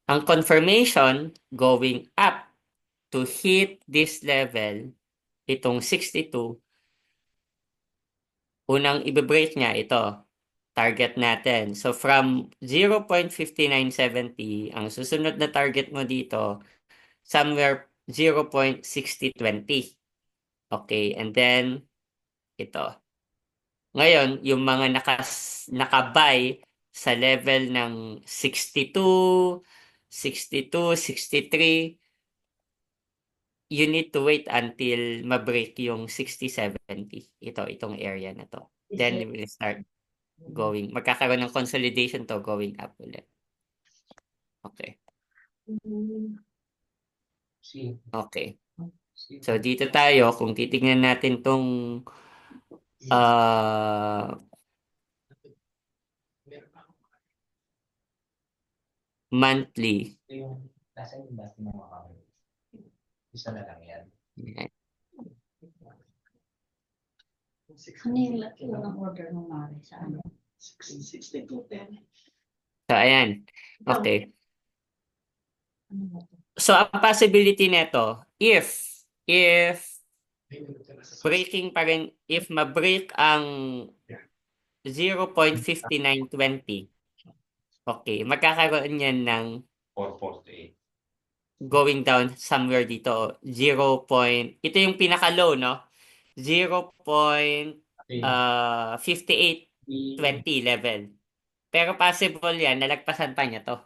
Ang confirmation going up to hit this level, itong 62, unang i-break niya ito, target natin. So from 0.5970, ang susunod na target mo dito, somewhere 0.6020. Okay, and then ito. Ngayon, yung mga naka-buy sa level ng 62, 63, you need to wait until ma-break yung 60-70. Itong area na to. Then you will start magkakaroon ng consolidation to going up ulit. Okay. Okay. So dito tayo, kung titingnan natin tong monthly. Isa na lang yan. Ano yung unang order mo, Mari? Sa ano? 6210. So ayan. Okay. So ang possibility nito, if breaking pa rin, if ma-break ang 0.5920, okay, magkakaroon yan ng 448. going down somewhere dito. Ito yung pinaka-low, no? 0.5820 level. Pero possible yan, nalagpasan pa niya to.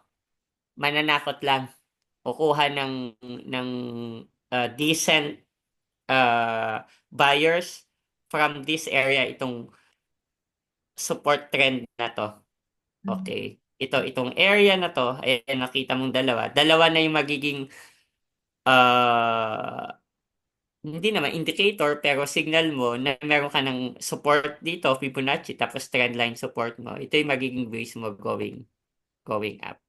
Mananakot lang. Kukuha ng decent buyers from this area, itong support trend na to. Okay. Itong area na to, ayan, nakita mong dalawa. Dalawa na yung magiging hindi naman indicator, pero signal mo na meron ka ng support dito, Fibonacci, tapos trendline support mo. Ito yung magiging base mo going up.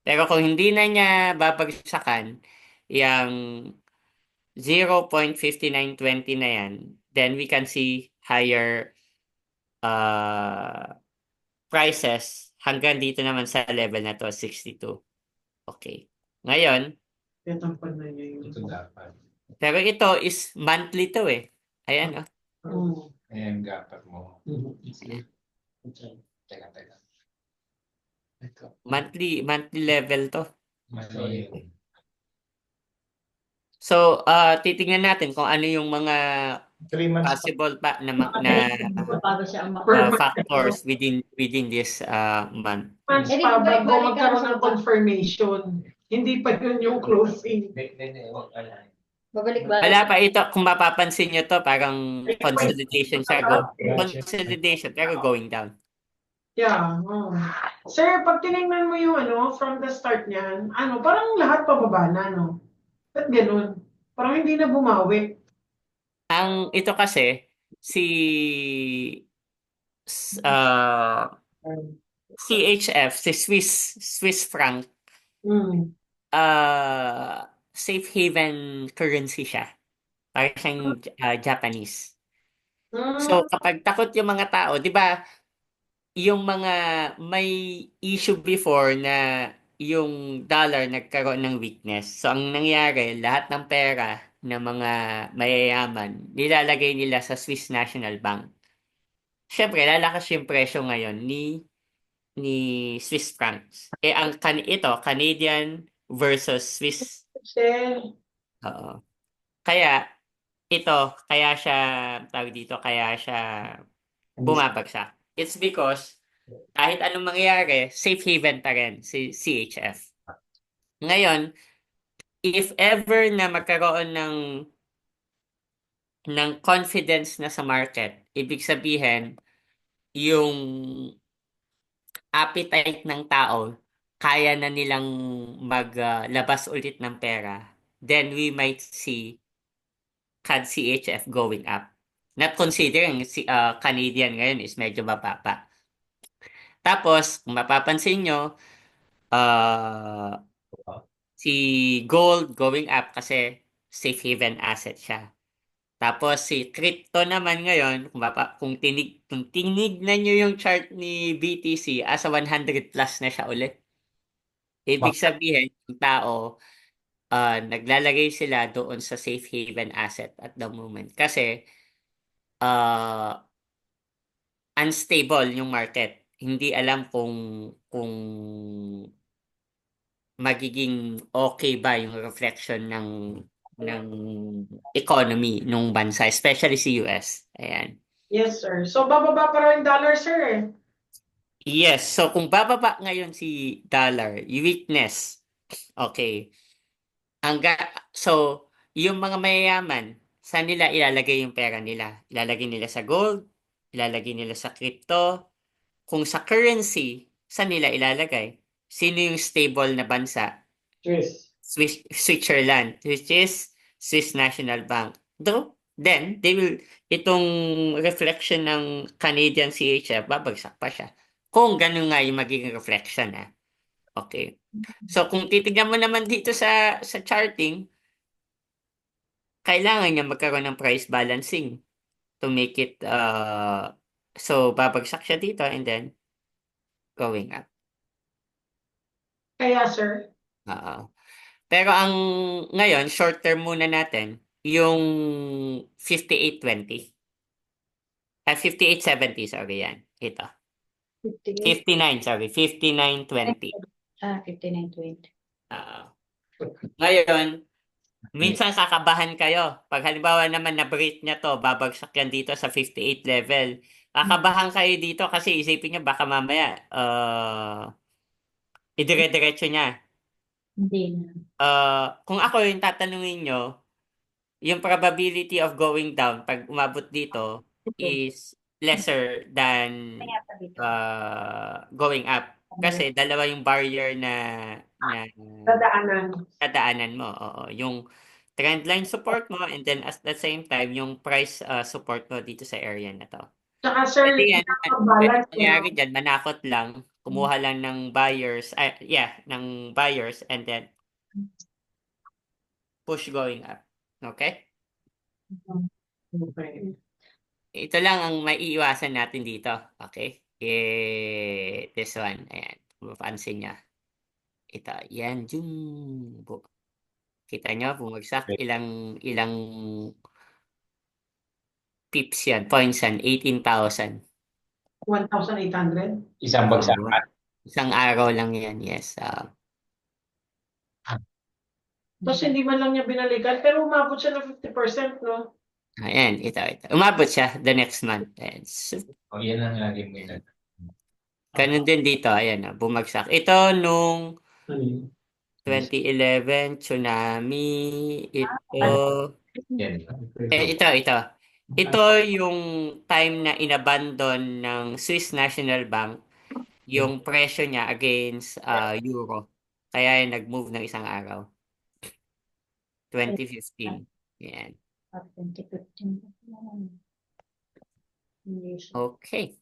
Pero kung hindi na niya babagsakan yung 0.5920 na yan, then we can see higher prices hanggang dito naman sa level na to, 62. Okay. Ngayon, Ito dapat. pero ito is monthly to eh. Ayan, oh. Ayan, dapat mo. Teka. Ito. Monthly level to. Mali. So, titingnan natin kung ano yung mga 3 months. possible pa na Bago siya ang factors within this month. Months pa bago magkaroon ng confirmation. Hindi pa yun yung closing. babalik ba? Wala pa ito, kung mapapansin nyo to, parang consolidation siya. Consolidation, pero going down. Yeah. Sir, pag tinignan mo yung from the start niyan, parang lahat pababa na, no? Ba't ganun? Parang hindi na bumawi. Ito kasi, CHF, si Swiss franc, Mm. safe haven currency siya. Parang siyang Japanese. So, Mm. kapag takot yung mga tao, di ba, yung mga may issue before na yung dollar nagkaroon ng weakness. So, ang nangyari, lahat ng pera ng mga mayayaman, nilalagay nila sa Swiss National Bank. Siyempre, lalakas yung presyo ngayon ni Swiss francs. Ito, Canadian versus Swiss. Kasi, Oo. Kaya, kaya siya, tawag dito, kaya siya bumabagsak. It's because kahit anong mangyayari, safe haven pa rin si CHF. Ngayon, if ever na magkaroon ng confidence na sa market, ibig sabihin, yung appetite ng tao, kaya na nilang maglabas ulit ng pera, then we might see CAD CHF going up. Not considering si Canadian ngayon is medyo mababa. Tapos, kung mapapansin nyo, si gold going up kasi safe haven asset siya. Tapos si crypto naman ngayon, kung tinignan nyo yung chart ni BTC, asa 100 plus na siya ulit. Ibig sabihin, yung tao, naglalagay sila doon sa safe haven asset at the moment. Kasi, unstable yung market. Hindi alam kung magiging okay ba yung reflection ng economy ng bansa, especially si US. Ayan. yes, sir. So, bababa pa rin dollar, sir. Yes, so kung bababa ngayon si dollar, yung weakness, okay. So, yung mga mayayaman, saan nila ilalagay yung pera nila? Ilalagay nila sa gold, ilalagay nila sa crypto. Kung sa currency, saan nila ilalagay? Sino yung stable na bansa? Switzerland, which is Swiss National Bank. Then, itong reflection ng Canadian CHF, babagsak pa siya. Kung ganun nga yung magiging reflection, Okay. So, kung titignan mo naman dito sa charting, kailangan niya magkaroon ng price balancing to make it, so, babagsak siya dito and then going up. Kaya, sir. Oo. Pero ngayon, short term muna natin, yung 58.20. 58.70, sorry yan. Ito. 59, sorry. 59.20. 59.20. Ngayon, minsan kakabahan kayo. Pag halimbawa naman na-break niya to, babagsak yan dito sa 58 level. Kakabahan kayo dito kasi isipin niyo baka mamaya, idire-diretso niya. Hindi na. Kung ako yung tatanungin nyo, yung probability of going down pag umabot dito is lesser than Kaya pa dito. going up. Kasi dalawa yung barrier na Dadaanan. dadaanan mo. Oo. Yung trendline support mo and then at the same time yung price support mo dito sa area na to. Tsaka, sir, Pwede yan, balance nangyari dyan, manakot lang, kumuha lang ng buyers, ng buyers and then push going up. Okay? Okay. Ito lang ang maiiwasan natin dito. Okay? This one. Ayan. Kung mapansin niya. Ito. Yan. Kita nyo, bumagsak. Ilang pips yan. Points yan. 18,000. 1,800. Isang bagsakan. Isang araw lang yan. Yes. Tapos hindi man lang niya binalikan, pero umabot siya ng 50%, no? Ayan. Ito. Umabot siya the next month. Ayan. So, Yan ang lagi mo yun. ganun din dito. Ayan. Bumagsak. Ito nung 2011, tsunami. Ito. Yan. Ito. Ito yung time na inabandon ng Swiss National Bank yung presyo niya against euro. Kaya yung nag-move ng isang araw. 2015. Yan. 2015. Okay.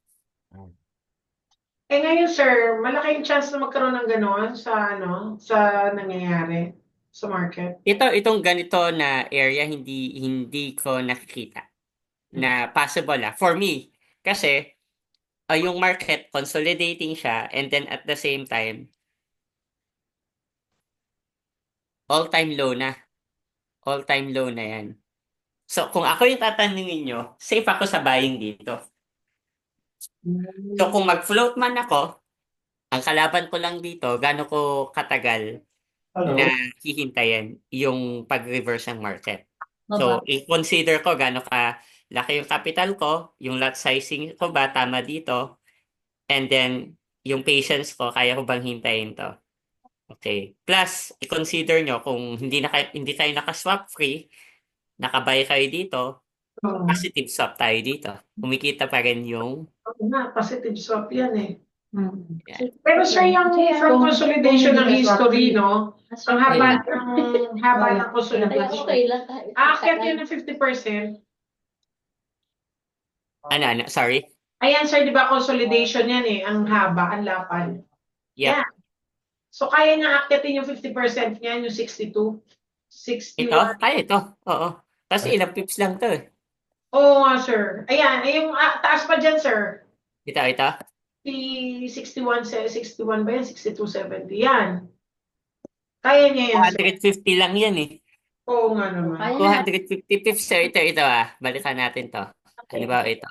Eh ngayon, sir, malaki yung chance na magkaroon ng gano'n sa sa nangyayari sa market. Itong ganito na area hindi ko nakikita na possible for me. Kasi yung market consolidating siya and then at the same time all-time low na. All-time low na yan. So kung ako yung tatanungin nyo, safe ako sa buying dito. So kung mag-float man ako, ang kalaban ko lang dito, gaano ko katagal na hihintayin yung pag-reverse ng market. So, i-consider ko gaano ka laki yung capital ko, yung lot sizing ko ba tama dito, and then yung patience ko, kaya ko bang hintayin to. Okay. Plus, i-consider nyo kung hindi kayo naka-swap free, nakabuy kayo dito, Oo. positive swap tayo dito. Kumikita pa rin yung Oo nga, positive swap yan eh. yan. Pero sir, yung from consolidation ng history, no? Ang haba ng Kaya consolidation. okay lang tayo. Aakyat yun ng 50%. Ano, sorry? Ayan sir, di ba consolidation yan eh. Ang haba, ang lapad. Yep. Yeah. So kaya niya akyatin yung 50% niyan, yung 62. 61. Kaya ito. Oo. Kasi ilang pips lang to eh. Oo nga sir. Ayan, yung taas pa dyan sir. Ito. Si 61 ba yan? 62.70. Yan. Kaya niya yan sir. 250 lang yan eh. Oo nga naman. Kaya 250 pips sir. Ito balikan natin to. Ano ba ito?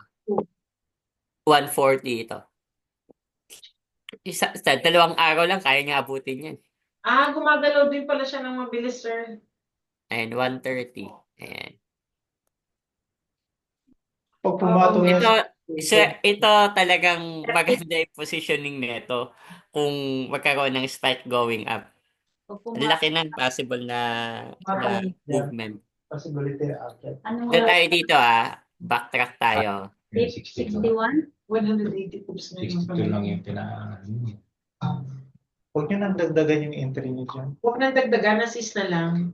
140 ito. Sa 2 araw lang kaya niya abutin yan. Gumagalaw din pala siya ng mabilis sir. And 130. Ayan. Pag pumatong yan, Ito talagang maganda yung positioning nito kung magkaroon ng spike going up. Ang laki ng possible na movement. possibility aakyat. Ano Doon tayo dito backtrack tayo. 61? 180 pips na yung 62 lang yung Huwag nyo nang dagdagan yung entry nyo dyan. Huwag nang dagdagan, assist na lang.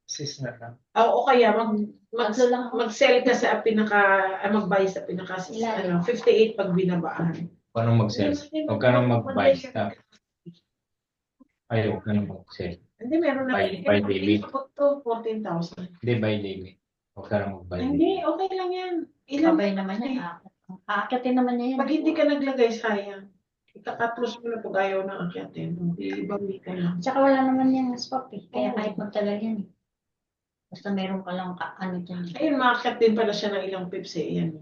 Sis na lang. O kaya Tatlo lang ako. mag-sell ka sa mag-buy sa pinaka 58 pag binabaan. Paano mag-sell? Huwag ka nang mag-buy. Huwag ka nang mag-sell. Hindi, meron na. Buy daily. Abot to 14,000. Hindi, buy daily. Huwag ka nang mag-buy daily. Hindi, okay lang yan. Ilan Sabay naman yan. Aakyatin naman niya yan. Pag hindi ka naglagay, sayang. Ikakatlos mo na pag ayaw na akyatin. Hindi, ibang ka lang. Tsaka wala naman yan swap eh. Kaya kahit magtagal yan eh. Basta meron ka lang dyan. Ayun, maakyat din pala siya ng ilang pips eh. Yan.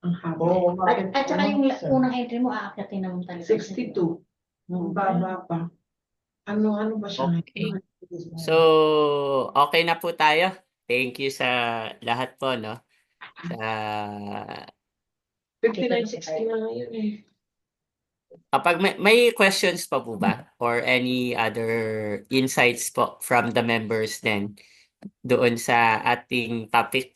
Ang haba. Oo, At saka yung unang entry mo, aakyatin naman talaga. 62. Baba pa. Ano ba siya? Okay. So, okay na po tayo. Thank you sa lahat po, no? Sa 59.60 na ngayon eh. kapag may questions pa po ba or any other insights po from the members din doon sa ating topic